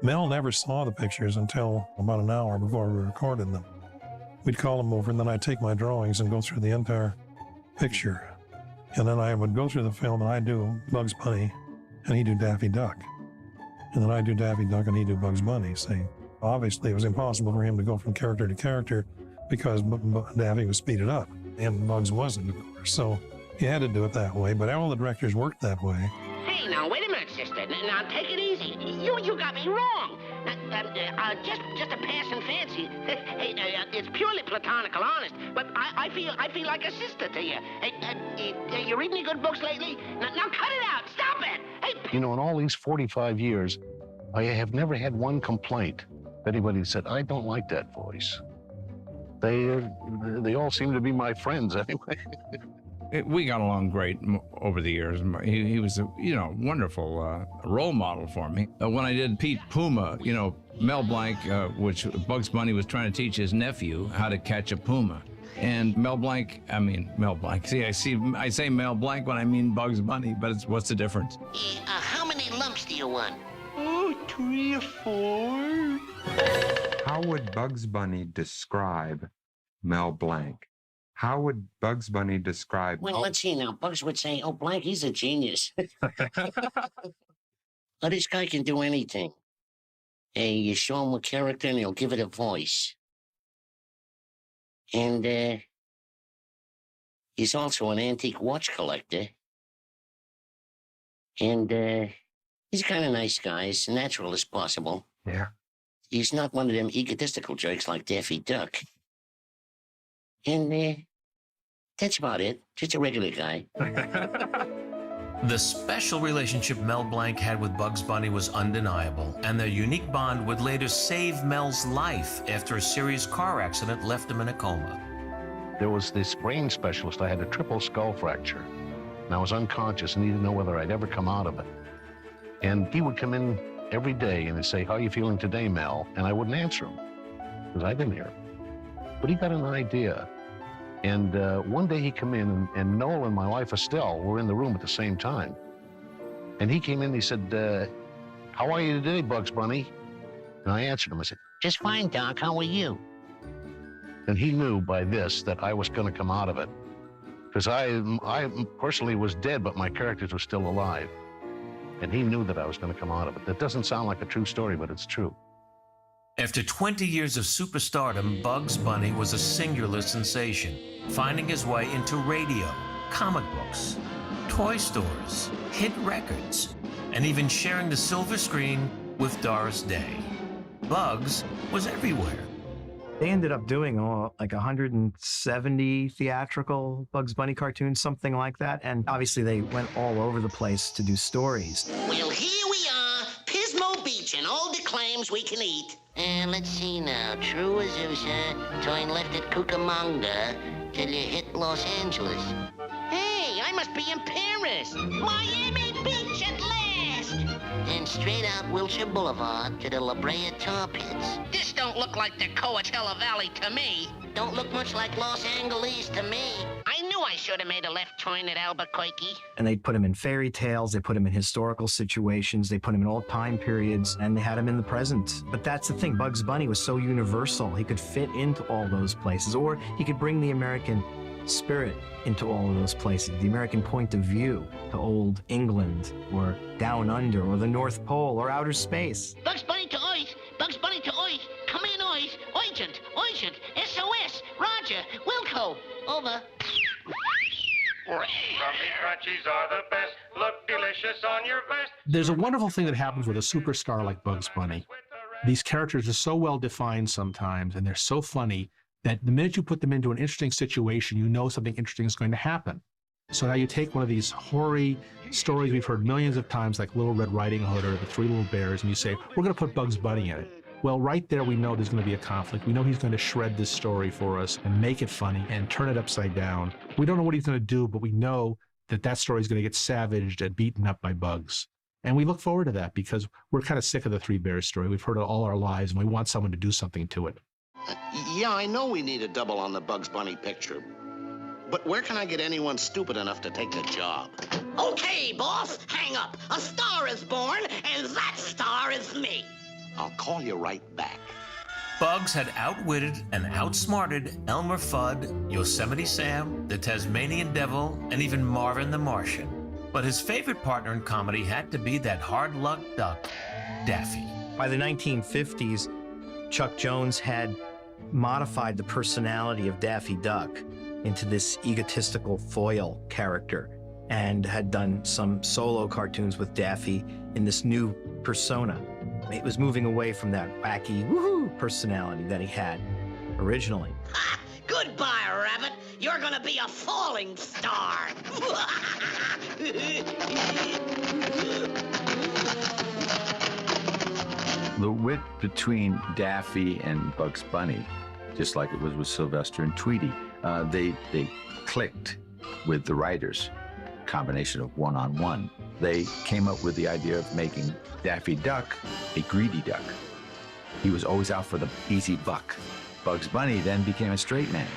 Speaker 7: Mel never saw the pictures until about an hour before we recorded them. We'd call him over, and then I'd take my drawings and go through the entire picture. And then I would go through the film, and I'd do Bugs Bunny, and he'd do Daffy Duck. And then I'd do Daffy Duck, and he'd do Bugs Bunny. See, obviously, it was impossible for him to go from character to character because Daffy was speeded up, and Bugs wasn't, of course. So you had to do it that way, but all the directors worked that way.
Speaker 1: Hey, now, wait a minute, sister. Now, take it easy. You got me wrong. Just a passing fancy. Hey, it's purely platonical, honest. But I feel like a sister to you. Hey, you read any good books lately? Now cut it out. Stop it. Hey.
Speaker 13: You know, in all these 45 years, I have never had one complaint. Anybody said, I don't like that voice. They all seem to be my friends anyway.
Speaker 4: We got along great over the years. He was a wonderful role model for me. When I did Pete Puma, Mel Blanc, which Bugs Bunny was trying to teach his nephew how to catch a puma. And Mel Blanc. See, I say Mel Blanc when I mean Bugs Bunny, but what's the difference?
Speaker 1: How many lumps do you want?
Speaker 22: Oh, 3 or 4.
Speaker 14: How would Bugs Bunny describe Mel Blanc? How would Bugs Bunny describe...
Speaker 1: Well, let's see now. Bugs would say, oh, Blanc, he's a genius. Oh, this guy can do anything. Hey, you show him a character and he'll give it a voice. And, he's also an antique watch collector. And, he's a kind of nice guy, as natural as possible.
Speaker 14: Yeah.
Speaker 1: He's not one of them egotistical jerks like Daffy Duck. And, that's about it. Just a regular guy.
Speaker 10: The special relationship Mel Blanc had with Bugs Bunny was undeniable, and their unique bond would later save Mel's life after a serious car accident left him in a coma.
Speaker 13: There was this brain specialist. I had a triple skull fracture, and I was unconscious and he didn't know whether I'd ever come out of it. And he would come in every day and he'd say, how are you feeling today, Mel? And I wouldn't answer him because I didn't hear him. But he got an idea. And one day he came in, and Noel and my wife Estelle were in the room at the same time. And he came in and he said, how are you today, Bugs Bunny? And I answered him. I said,
Speaker 1: just fine, Doc. How are you?
Speaker 13: and he knew by this that I was going to come out of it. Because I personally was dead, but my characters were still alive. And he knew that I was going to come out of it. That doesn't sound like a true story, but it's true.
Speaker 10: After 20 years of superstardom, Bugs Bunny was a singular sensation, finding his way into radio, comic books, toy stores, hit records, and even sharing the silver screen with Doris Day. Bugs was everywhere.
Speaker 3: They ended up doing like 170 theatrical Bugs Bunny cartoons, something like that. And obviously they went all over the place to do stories.
Speaker 1: Well, here we are, Pismo Beach, and all the claims we can eat. And let's see now, True Azusa, turn left at Cucamonga till you hit Los Angeles. Hey, I must be in Paris. Miami Beach at last. Then straight out Wilshire Boulevard to the La Brea Tar Pits. This don't look like the Coachella Valley to me. Don't look much like Los Angeles to me. I knew I should have made a left turn at Albuquerque.
Speaker 3: And they put him in fairy tales, they put him in historical situations, they put him in all time periods, and they had him in the present. But that's the thing, Bugs Bunny was so universal. He could fit into all those places, or he could bring the American spirit into all of those places, the American point of view to old England, or down under, or the North Pole, or outer space.
Speaker 1: Bugs Bunny to Earth! Bugs Bunny to Earth! Come in, Earth! Urgent! Urgent! SOS! Roger! Wilco! Over.
Speaker 18: Crumbly crunchies are the best. Look delicious on your vest.
Speaker 20: There's a wonderful thing that happens with a superstar like Bugs Bunny. These characters are so well defined sometimes, and they're so funny that the minute you put them into an interesting situation, you know something interesting is going to happen. So now you take one of these hoary stories we've heard millions of times, like Little Red Riding Hood or The Three Little Bears, and you say, we're going to put Bugs Bunny in it. Well, right there, we know there's going to be a conflict. We know he's going to shred this story for us and make it funny and turn it upside down. We don't know what he's going to do, but we know that that story is going to get savaged and beaten up by Bugs. And we look forward to that because we're kind of sick of the Three Bears story. We've heard it all our lives, and we want someone to do something to it.
Speaker 25: Yeah, I know we need a double on the Bugs Bunny picture. But where can I get anyone stupid enough to take the job?
Speaker 1: Okay, boss, hang up. A star is born, and that star is me.
Speaker 25: I'll call you right back.
Speaker 10: Bugs had outwitted and outsmarted Elmer Fudd, Yosemite Sam, the Tasmanian Devil, and even Marvin the Martian. But his favorite partner in comedy had to be that hard-luck duck, Daffy.
Speaker 3: By the 1950s, Chuck Jones had modified the personality of Daffy Duck into this egotistical foil character and had done some solo cartoons with Daffy in this new persona. It was moving away from that wacky woohoo personality that he had originally.
Speaker 1: Ha! Goodbye, Rabbit. You're gonna be a falling star.
Speaker 26: The wit between Daffy and Bugs Bunny, just like it was with Sylvester and Tweety, they clicked with the writers, combination of one-on-one. They came up with the idea of making Daffy Duck a greedy duck. He was always out for the easy buck. Bugs Bunny then became a straight man.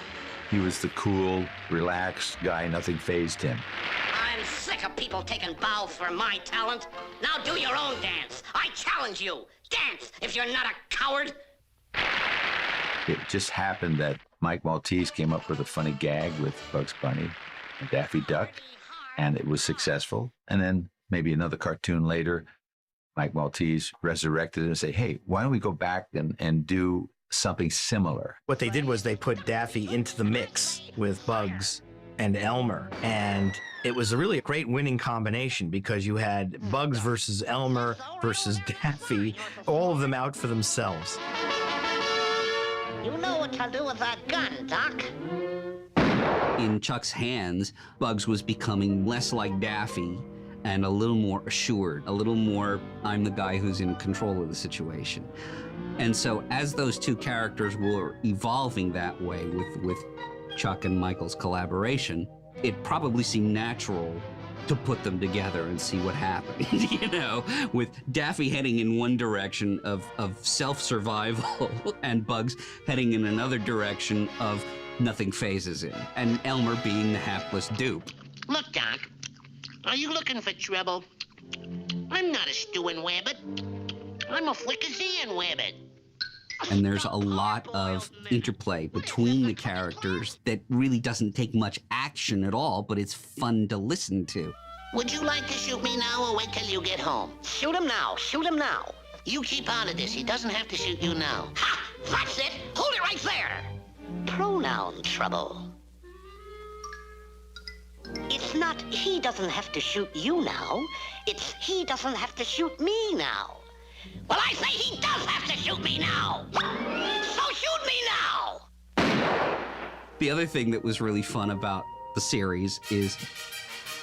Speaker 26: He was the cool, relaxed guy, nothing fazed him.
Speaker 1: I'm sick of people taking bows for my talent. Now do your own dance. I challenge you. Dance if you're not a coward.
Speaker 26: It just happened that Mike Maltese came up with a funny gag with Bugs Bunny and Daffy Duck, and it was successful. And then maybe another cartoon later, Mike Maltese resurrected it and say, hey, why don't we go back and do something similar?
Speaker 3: What they did was they put Daffy into the mix with Bugs and Elmer, and it was really a great winning combination because you had Bugs versus Elmer versus Daffy, all of them out for themselves.
Speaker 1: You know what to do with that gun, Doc.
Speaker 19: In Chuck's hands, Bugs was becoming less like Daffy and a little more assured, a little more, I'm the guy who's in control of the situation. And so as those two characters were evolving that way with Chuck and Michael's collaboration, it probably seemed natural to put them together and see what happened, you know, with Daffy heading in one direction of self-survival and Bugs heading in another direction of nothing phases him, and Elmer being the hapless dupe.
Speaker 1: Look, Doc, are you looking for trouble? I'm not a stewing wabbit. I'm a fricasseeing wabbit.
Speaker 19: And there's a lot of interplay between the characters that really doesn't take much action at all, but it's fun to listen to.
Speaker 1: Would you like to shoot me now or wait till you get home? Shoot him now. Shoot him now. You keep out of this. He doesn't have to shoot you now. Ha! That's it. Hold it right there. Pronoun trouble. It's not he doesn't have to shoot you now. It's he doesn't have to shoot me now. Well, I say he does have to shoot me now. So shoot me now.
Speaker 19: The other thing that was really fun about the series is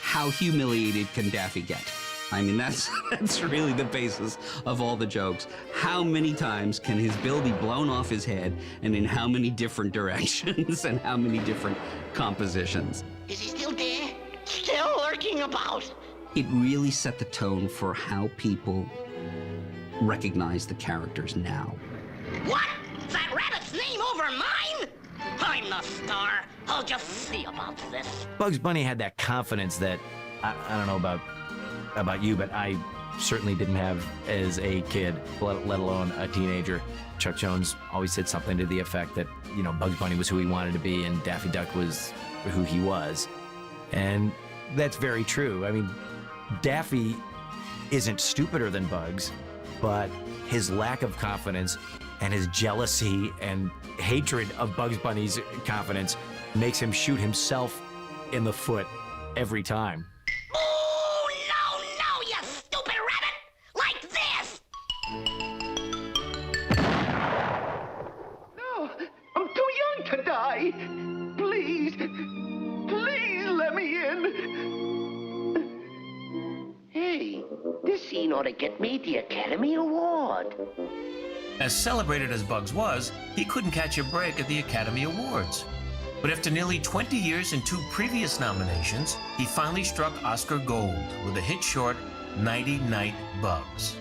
Speaker 19: how humiliated can Daffy get? I mean, that's really the basis of all the jokes. How many times can his bill be blown off his head, and in how many different directions and how many different compositions?
Speaker 1: Is he still there? Still lurking about?
Speaker 19: It really set the tone for how people recognize the characters now.
Speaker 1: What? That rabbit's name over mine? I'm the star. I'll just see about this.
Speaker 5: Bugs Bunny had that confidence that, I don't know about you, but I certainly didn't have as a kid, let alone a teenager. Chuck Jones always said something to the effect that, you know, Bugs Bunny was who he wanted to be and Daffy Duck was who he was. And that's very true. I mean, Daffy isn't stupider than Bugs, but his lack of confidence and his jealousy and hatred of Bugs Bunny's confidence makes him shoot himself in the foot every time.
Speaker 1: Oh, no, you stupid rabbit! Like this!
Speaker 22: No, I'm too young to die. Please let me in.
Speaker 1: Hey, this scene ought to get me the Academy Award.
Speaker 10: As celebrated as Bugs was, he couldn't catch a break at the Academy Awards. But after nearly 20 years and 2 previous nominations, he finally struck Oscar gold with the hit short, Nighty Night Bugs.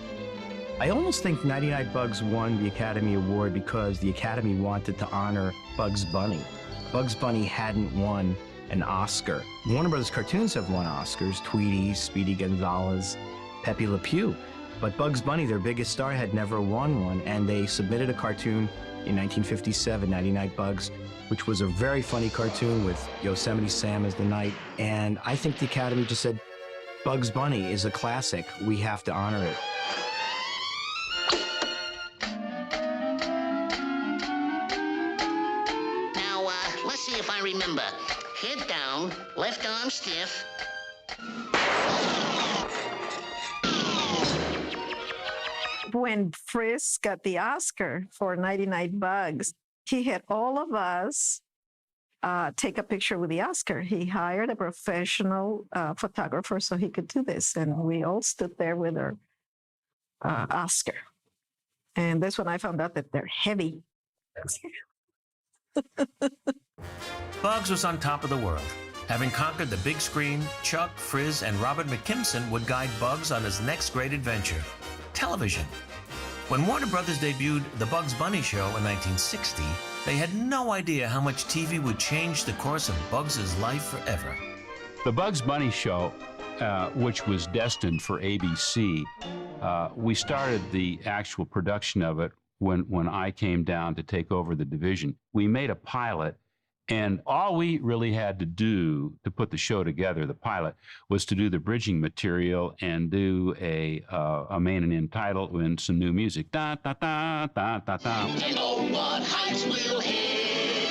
Speaker 3: I almost think Nighty Night Bugs won the Academy Award because the Academy wanted to honor Bugs Bunny. Bugs Bunny hadn't won an Oscar. Warner Brothers cartoons have won Oscars, Tweety, Speedy Gonzales, Pepe Le Pew. But Bugs Bunny, their biggest star, had never won one, and they submitted a cartoon in 1957, Nighty Night Bugs, which was a very funny cartoon with Yosemite Sam as the knight. And I think the Academy just said, Bugs Bunny is a classic. We have to honor it.
Speaker 1: Now, let's see if I remember. Head down, left arm stiff.
Speaker 8: When Frisk got the Oscar for Nighty Night Bugs, he had all of us take a picture with the Oscar. He hired a professional photographer so he could do this. And we all stood there with our Oscar. And that's when I found out that they're heavy.
Speaker 10: Bugs was on top of the world. Having conquered the big screen, Chuck, Frizz, and Robert McKimson would guide Bugs on his next great adventure, television. When Warner Brothers debuted The Bugs Bunny Show in 1960, they had no idea how much TV would change the course of Bugs' life forever.
Speaker 9: The Bugs Bunny Show, which was destined for ABC, we started the actual production of it when I came down to take over the division. We made a pilot, and all we really had to do to put the show together, the pilot, was to do the bridging material and do a main and end title and some new music. Da da da da da da.
Speaker 1: And oh, what heights we'll hit.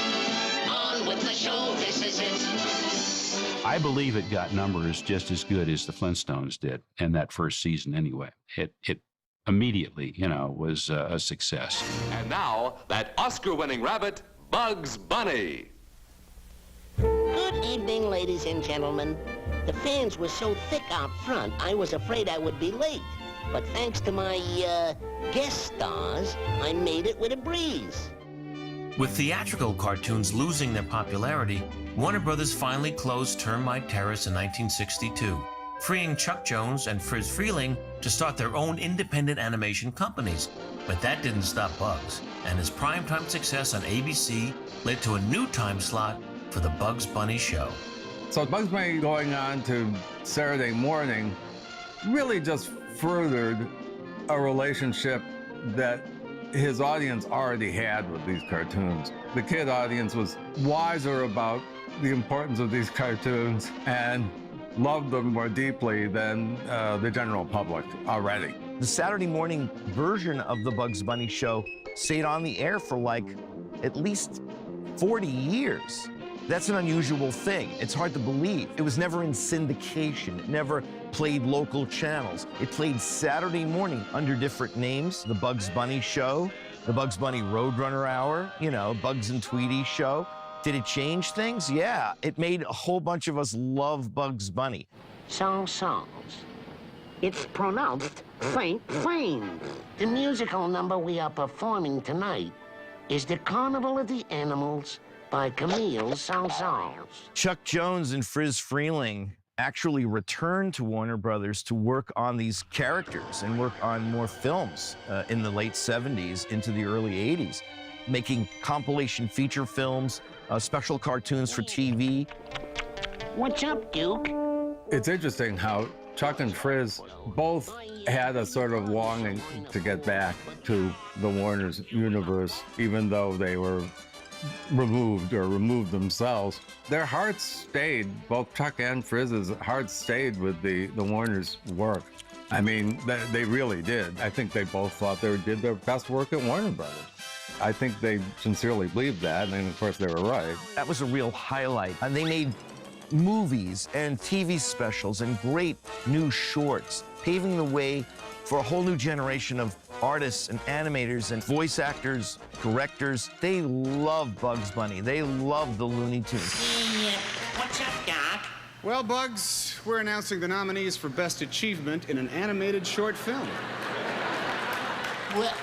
Speaker 1: On with the show, this is it.
Speaker 9: I believe it got numbers just as good as the Flintstones did in that first season anyway. It immediately, was a success.
Speaker 11: And now, that Oscar-winning rabbit, Bugs Bunny.
Speaker 1: Good evening, ladies and gentlemen. The fans were so thick out front, I was afraid I would be late. But thanks to my, guest stars, I made it with a breeze.
Speaker 10: With theatrical cartoons losing their popularity, Warner Brothers finally closed Termite Terrace in 1962, freeing Chuck Jones and Frizz Freeling to start their own independent animation companies. But that didn't stop Bugs, and his primetime success on ABC led to a new time slot for the Bugs Bunny Show.
Speaker 2: So Bugs Bunny going on to Saturday morning really just furthered a relationship that his audience already had with these cartoons. The kid audience was wiser about the importance of these cartoons and loved them more deeply than the general public already.
Speaker 3: The Saturday morning version of the Bugs Bunny Show stayed on the air for like at least 40 years. That's an unusual thing. It's hard to believe. It was never in syndication. It never played local channels. It played Saturday morning under different names. The Bugs Bunny Show, the Bugs Bunny Roadrunner Hour, Bugs and Tweety Show. Did it change things? Yeah. It made a whole bunch of us love Bugs Bunny.
Speaker 1: Songs. It's pronounced faint. The musical number we are performing tonight is The Carnival of the Animals by Camille Saint-Saëns.
Speaker 3: Chuck Jones and Frizz Freeling actually returned to Warner Brothers to work on these characters and work on more films in the late 70s into the early 80s, making compilation feature films, special cartoons for TV.
Speaker 1: What's up, Duke?
Speaker 2: It's interesting how Chuck and Frizz both had a sort of longing to get back to the Warner's universe, even though they were removed themselves. Their hearts stayed, both Chuck and Frizz's hearts stayed with the Warner's work. I mean, they really did. I think they both thought they did their best work at Warner Brothers. I think they sincerely believed that, and of course they were right.
Speaker 3: That was a real highlight. And they made movies and TV specials and great new shorts, paving the way for a whole new generation of artists and animators and voice actors, directors. They love Bugs Bunny. They love the Looney Tunes.
Speaker 1: What's up, Doc?
Speaker 12: Well, Bugs, we're announcing the nominees for Best Achievement in an Animated Short Film.
Speaker 1: Well,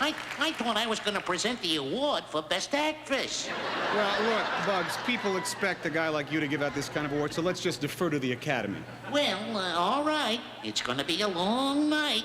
Speaker 1: I thought I was going to present the award for Best Actress.
Speaker 12: Well, look, Bugs, people expect a guy like you to give out this kind of award, so let's just defer to the Academy.
Speaker 1: Well, all right. It's going to be a long night.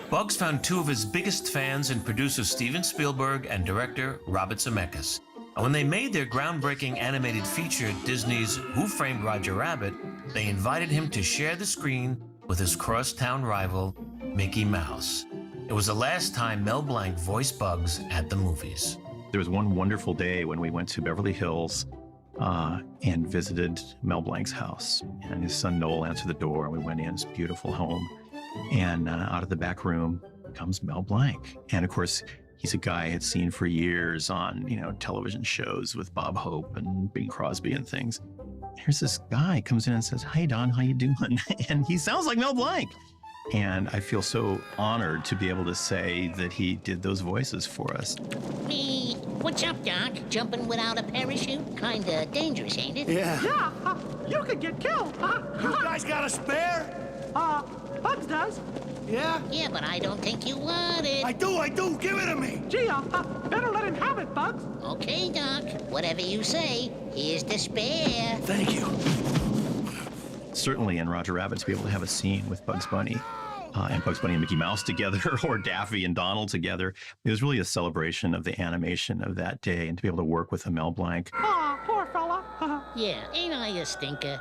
Speaker 10: Bugs found two of his biggest fans in producer Steven Spielberg and director Robert Zemeckis. And when they made their groundbreaking animated feature, Disney's Who Framed Roger Rabbit, they invited him to share the screen with his crosstown rival, Mickey Mouse. It was the last time Mel Blanc voiced Bugs at the movies.
Speaker 16: There was one wonderful day when we went to Beverly Hills and visited Mel Blanc's house. And his son Noel answered the door, and we went in his beautiful home. And out of the back room comes Mel Blanc. And of course, he's a guy I had seen for years on, television shows with Bob Hope and Bing Crosby and things. Here's this guy comes in and says, "Hi, Don, how you doing?" And he sounds like Mel Blanc. And I feel so honored to be able to say that he did those voices for us.
Speaker 1: What's up, Doc? Jumping without a parachute? Kinda dangerous, ain't it?
Speaker 12: Yeah.
Speaker 17: Yeah, you could get killed.
Speaker 21: You guys got a spare?
Speaker 6: Bugs does.
Speaker 1: Yeah? Yeah, but I don't think you want it.
Speaker 6: I do. Give it to me. Gee, better let him have it, Bugs.
Speaker 1: Okay, Doc. Whatever you say. Here's the spare.
Speaker 6: Thank you.
Speaker 16: Certainly in Roger Rabbit, to be able to have a scene with Bugs Bunny and Bugs Bunny and Mickey Mouse together, or Daffy and Donald together, it was really a celebration of the animation of that day, and to be able to work with Mel Blanc.
Speaker 6: Poor fella.
Speaker 1: Yeah, ain't I a stinker?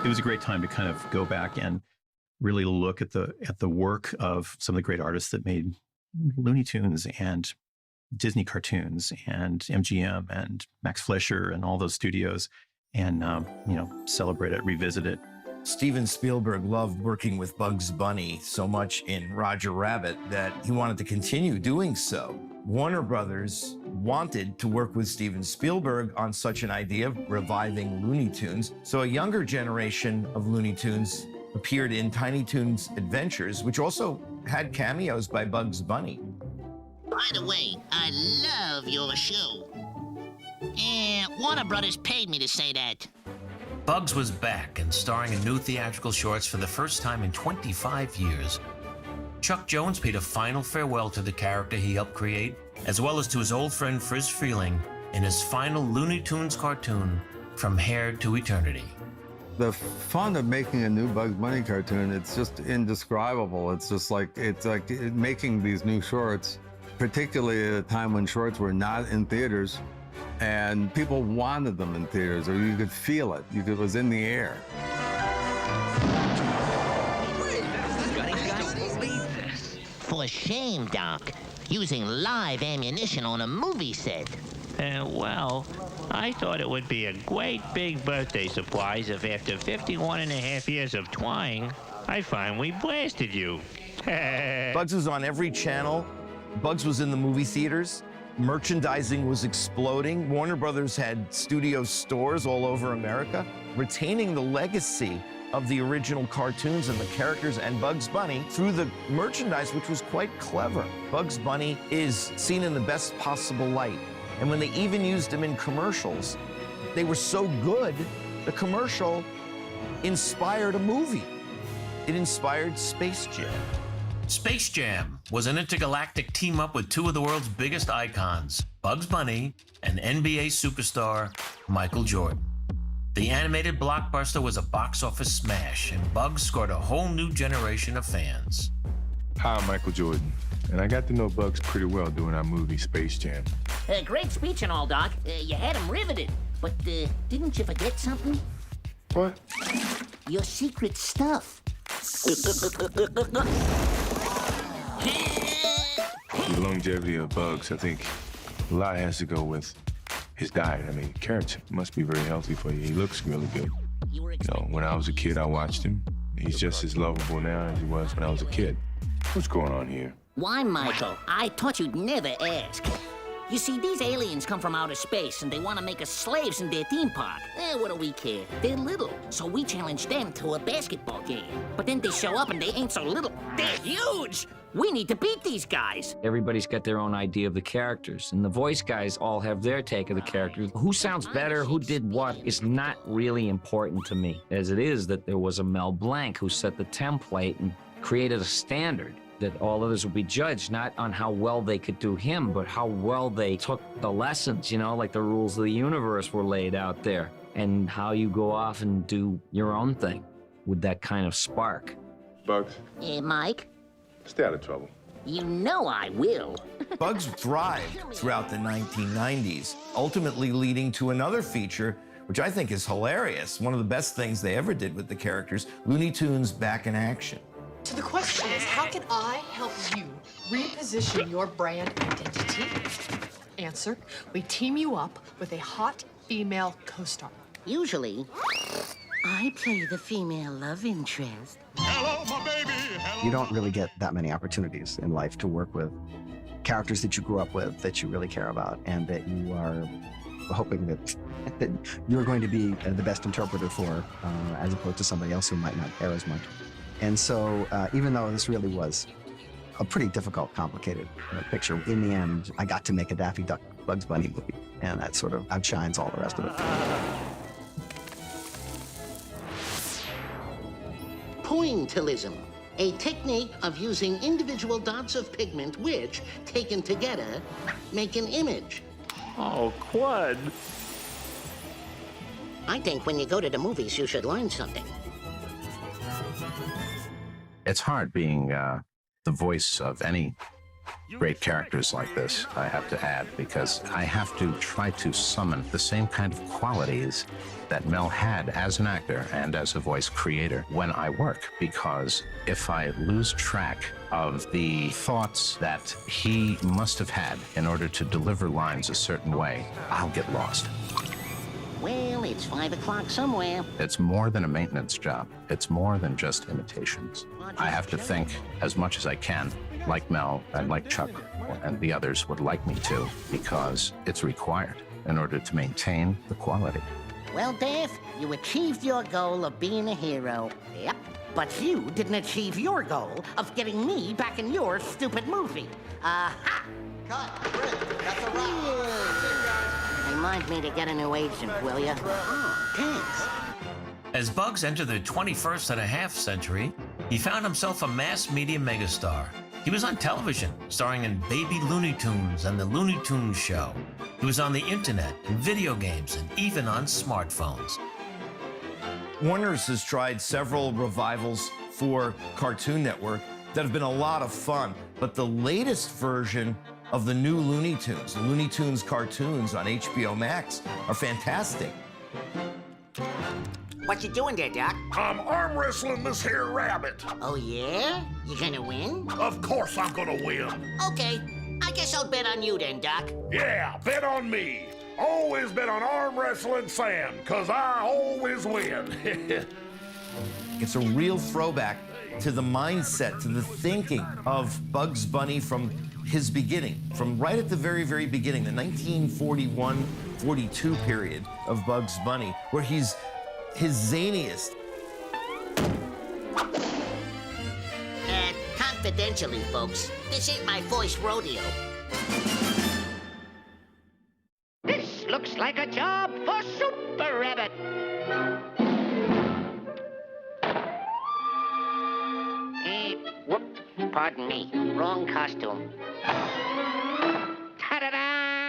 Speaker 16: It was a great time to kind of go back and really look at the work of some of the great artists that made Looney Tunes and Disney cartoons and MGM and Max Fleischer and all those studios, and celebrate it, revisit it.
Speaker 15: Steven Spielberg loved working with Bugs Bunny so much in Roger Rabbit that he wanted to continue doing so. Warner Brothers wanted to work with Steven Spielberg on such an idea of reviving Looney Tunes. So a younger generation of Looney Tunes appeared in Tiny Toons Adventures, which also had cameos by Bugs Bunny.
Speaker 1: By the way, I love your show. And Warner Brothers paid me to say that.
Speaker 10: Bugs was back and starring in new theatrical shorts for the first time in 25 years. Chuck Jones paid a final farewell to the character he helped create, as well as to his old friend Friz Freleng in his final Looney Tunes cartoon, From Here to Eternity.
Speaker 2: The fun of making a new Bugs Bunny cartoon, it's just indescribable. It's like making these new shorts, particularly at a time when shorts were not in theaters, and people wanted them in theaters, or you could feel it. It was in the air.
Speaker 1: For shame, Doc. Using live ammunition on a movie set.
Speaker 17: Well, I thought it would be a great big birthday surprise if after 51 and a half years of trying, I finally blasted you.
Speaker 15: Bugs was on every channel. Bugs was in the movie theaters. Merchandising was exploding. Warner Brothers had studio stores all over America, retaining the legacy of the original cartoons and the characters and Bugs Bunny through the merchandise, which was quite clever. Bugs Bunny is seen in the best possible light. And when they even used him in commercials, they were so good, the commercial inspired a movie. It inspired Space Jam.
Speaker 10: Space Jam was an intergalactic team-up with two of the world's biggest icons, Bugs Bunny and NBA superstar Michael Jordan. The animated blockbuster was a box office smash, and Bugs scored a whole new generation of fans.
Speaker 21: Hi, I'm Michael Jordan, and I got to know Bugs pretty well doing our movie Space Jam.
Speaker 1: Great speech and all, Doc. You had him riveted. But didn't you forget something?
Speaker 21: What?
Speaker 1: Your secret stuff.
Speaker 21: The longevity of Bugs, I think a lot has to go with his diet. I mean, carrots must be very healthy for you. He looks really good. You know, when I was a kid, I watched him. He's just as lovable now as he was when I was a kid. What's going on here?
Speaker 1: Why, Michael? I thought you'd never ask. You see, these aliens come from outer space, and they want to make us slaves in their theme park. What do we care? They're little, so we challenge them to a basketball game. But then they show up, and they ain't so little. They're huge! We need to beat these guys.
Speaker 5: Everybody's got their own idea of the characters, and the voice guys all have their take of the characters. Who sounds better, who did what, is not really important to me, as it is that there was a Mel Blanc who set the template and created a standard that all others would be judged, not on how well they could do him, but how well they took the lessons, like the rules of the universe were laid out there, and how you go off and do your own thing with that kind of spark.
Speaker 21: Bugs?
Speaker 1: Mike?
Speaker 21: Stay out of trouble.
Speaker 1: You know I will.
Speaker 15: Bugs thrived throughout the 1990s, ultimately leading to another feature, which I think is hilarious. One of the best things they ever did with the characters, Looney Tunes Back in Action.
Speaker 23: So the question is, how can I help you reposition your brand identity? Answer, we team you up with a hot female co-star.
Speaker 1: Usually, I play the female love interest.
Speaker 23: Hello, my baby. Hello.
Speaker 3: You don't really get that many opportunities in life to work with characters that you grew up with, that you really care about, and that you are hoping that you're going to be the best interpreter for, as opposed to somebody else who might not care as much. And so, even though this really was a pretty difficult, complicated picture, in the end, I got to make a Daffy Duck Bugs Bunny movie, and that sort of outshines all the rest of it.
Speaker 25: pointillism, a technique of using individual dots of pigment which, taken together, make an image.
Speaker 4: Oh, Quad.
Speaker 25: I think when you go to the movies, you should learn something.
Speaker 7: It's hard being the voice of any great characters like this, I have to add, because I have to try to summon the same kind of qualities that Mel had as an actor and as a voice creator when I work, because if I lose track of the thoughts that he must have had in order to deliver lines a certain way, I'll get lost.
Speaker 1: Well, it's 5 o'clock somewhere.
Speaker 7: It's more than a maintenance job. It's more than just imitations. I have to think as much as I can, like Mel and like Chuck and the others would like me to, because it's required in order to maintain the quality.
Speaker 1: Well, Dave, you achieved your goal of being a hero. Yep. But you didn't achieve your goal of getting me back in your stupid movie. Aha! Cut. That's a wrap. Remind me to get a new agent, will ya? Oh, thanks.
Speaker 10: As Bugs entered the 21st and a half century, he found himself a mass media megastar. He was on television, starring in Baby Looney Tunes and the Looney Tunes show. He was on the internet, and video games, and even on smartphones.
Speaker 15: Warner's has tried several revivals for Cartoon Network that have been a lot of fun, but the latest version of the new Looney Tunes, the Looney Tunes cartoons on HBO Max, are fantastic.
Speaker 1: What you doing there, Doc?
Speaker 6: I'm arm wrestling this here rabbit.
Speaker 1: Oh, yeah? You gonna win?
Speaker 6: Of course I'm gonna win.
Speaker 1: Okay. I guess I'll bet on you then, Doc.
Speaker 6: Yeah, bet on me. Always bet on arm wrestling Sam, 'cause I always win.
Speaker 15: It's a real throwback to the mindset, to the thinking of Bugs Bunny from his beginning, from right at the very, very beginning, the 1941-42 period of Bugs Bunny, where he's his zaniest.
Speaker 1: Confidentially, folks, this ain't my voice rodeo. This looks like a job for Super Rabbit. Whoop, pardon me, wrong costume.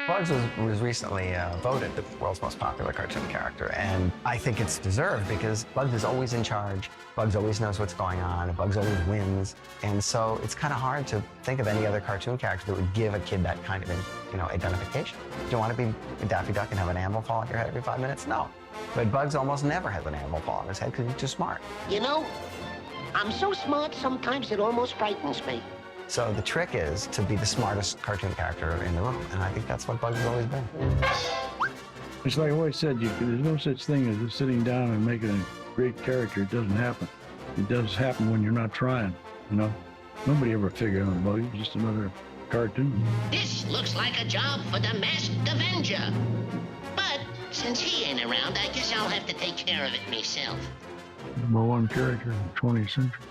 Speaker 13: Bugs was recently voted the world's most popular cartoon character, and I think it's deserved because Bugs is always in charge. Bugs always knows what's going on, and Bugs always wins. And so it's kind of hard to think of any other cartoon character that would give a kid that kind of, identification. Do you want to be Daffy Duck and have an animal fall on your head every 5 minutes? No. But Bugs almost never has an animal fall on his head because he's too smart.
Speaker 1: You know, I'm so smart sometimes it almost frightens me.
Speaker 13: So the trick is to be the smartest cartoon character in the room, and I think that's what Bugs has always been.
Speaker 14: It's like I always said, there's no such thing as just sitting down and making a great character. It doesn't happen. It does happen when you're not trying, Nobody ever figured out Bugs, just another cartoon.
Speaker 1: This looks like a job for the Masked Avenger. But since he ain't around, I guess I'll have to take care of it myself.
Speaker 14: Number one character in the 20th century.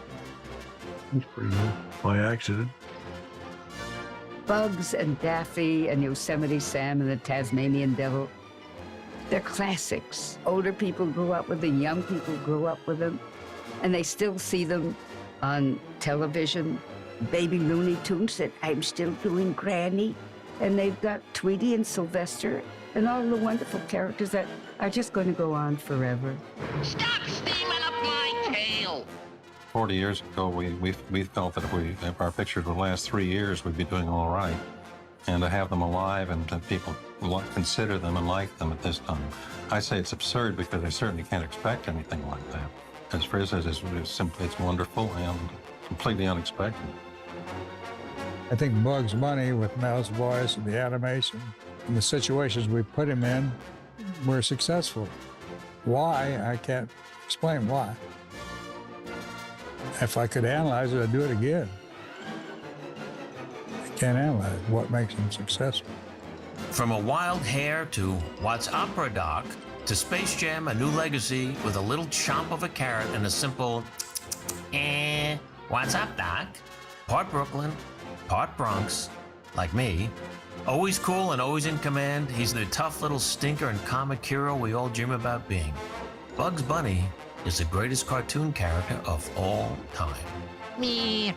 Speaker 14: That's pretty good. By accident.
Speaker 18: Bugs and Daffy and Yosemite Sam and the Tasmanian Devil, they're classics. Older people grew up with them, young people grew up with them, and they still see them on television. Baby Looney Tunes said, I'm still doing Granny. And they've got Tweety and Sylvester and all the wonderful characters that are just going to go on forever.
Speaker 1: Stop steaming up my tail!
Speaker 24: 40 years ago, we felt that if our pictures would last 3 years, we'd be doing all right. And to have them alive and that people consider them and like them at this time, I say it's absurd because I certainly can't expect anything like that. As Frizz says, it's wonderful and completely unexpected.
Speaker 27: I think Bugs Bunny, with Mel's voice and the animation and the situations we put him in, were successful. Why? I can't explain why. If I could analyze it, I'd do it again. I can't analyze what makes him successful.
Speaker 10: From a wild hare to What's Opera Doc to Space Jam: A New Legacy with a little chomp of a carrot and a simple what's up, Doc? Part Brooklyn, part Bronx, like me. Always cool and always in command, he's the tough little stinker and comic hero we all dream about being. Bugs Bunny is the greatest cartoon character of all time.
Speaker 8: Me.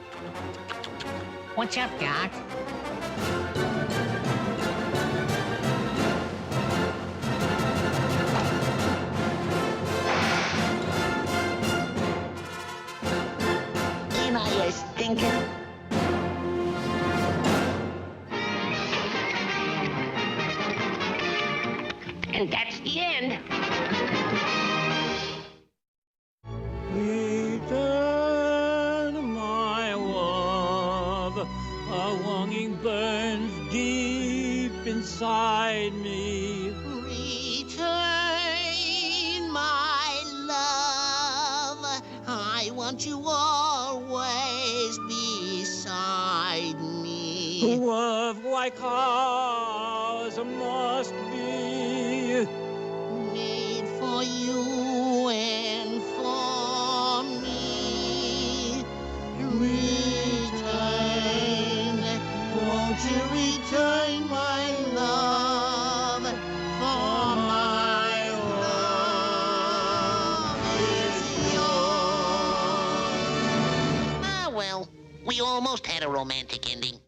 Speaker 8: What's up, Doc?
Speaker 1: Ain't I a stinker? And that's the end.
Speaker 9: Return, my love. A longing burns deep inside me.
Speaker 25: Return, my love. I want you always beside me.
Speaker 9: Love like ours must be
Speaker 25: made for you and for me. Return, won't you return, my love? For my love is yours.
Speaker 1: Ah, well, we almost had a romantic ending.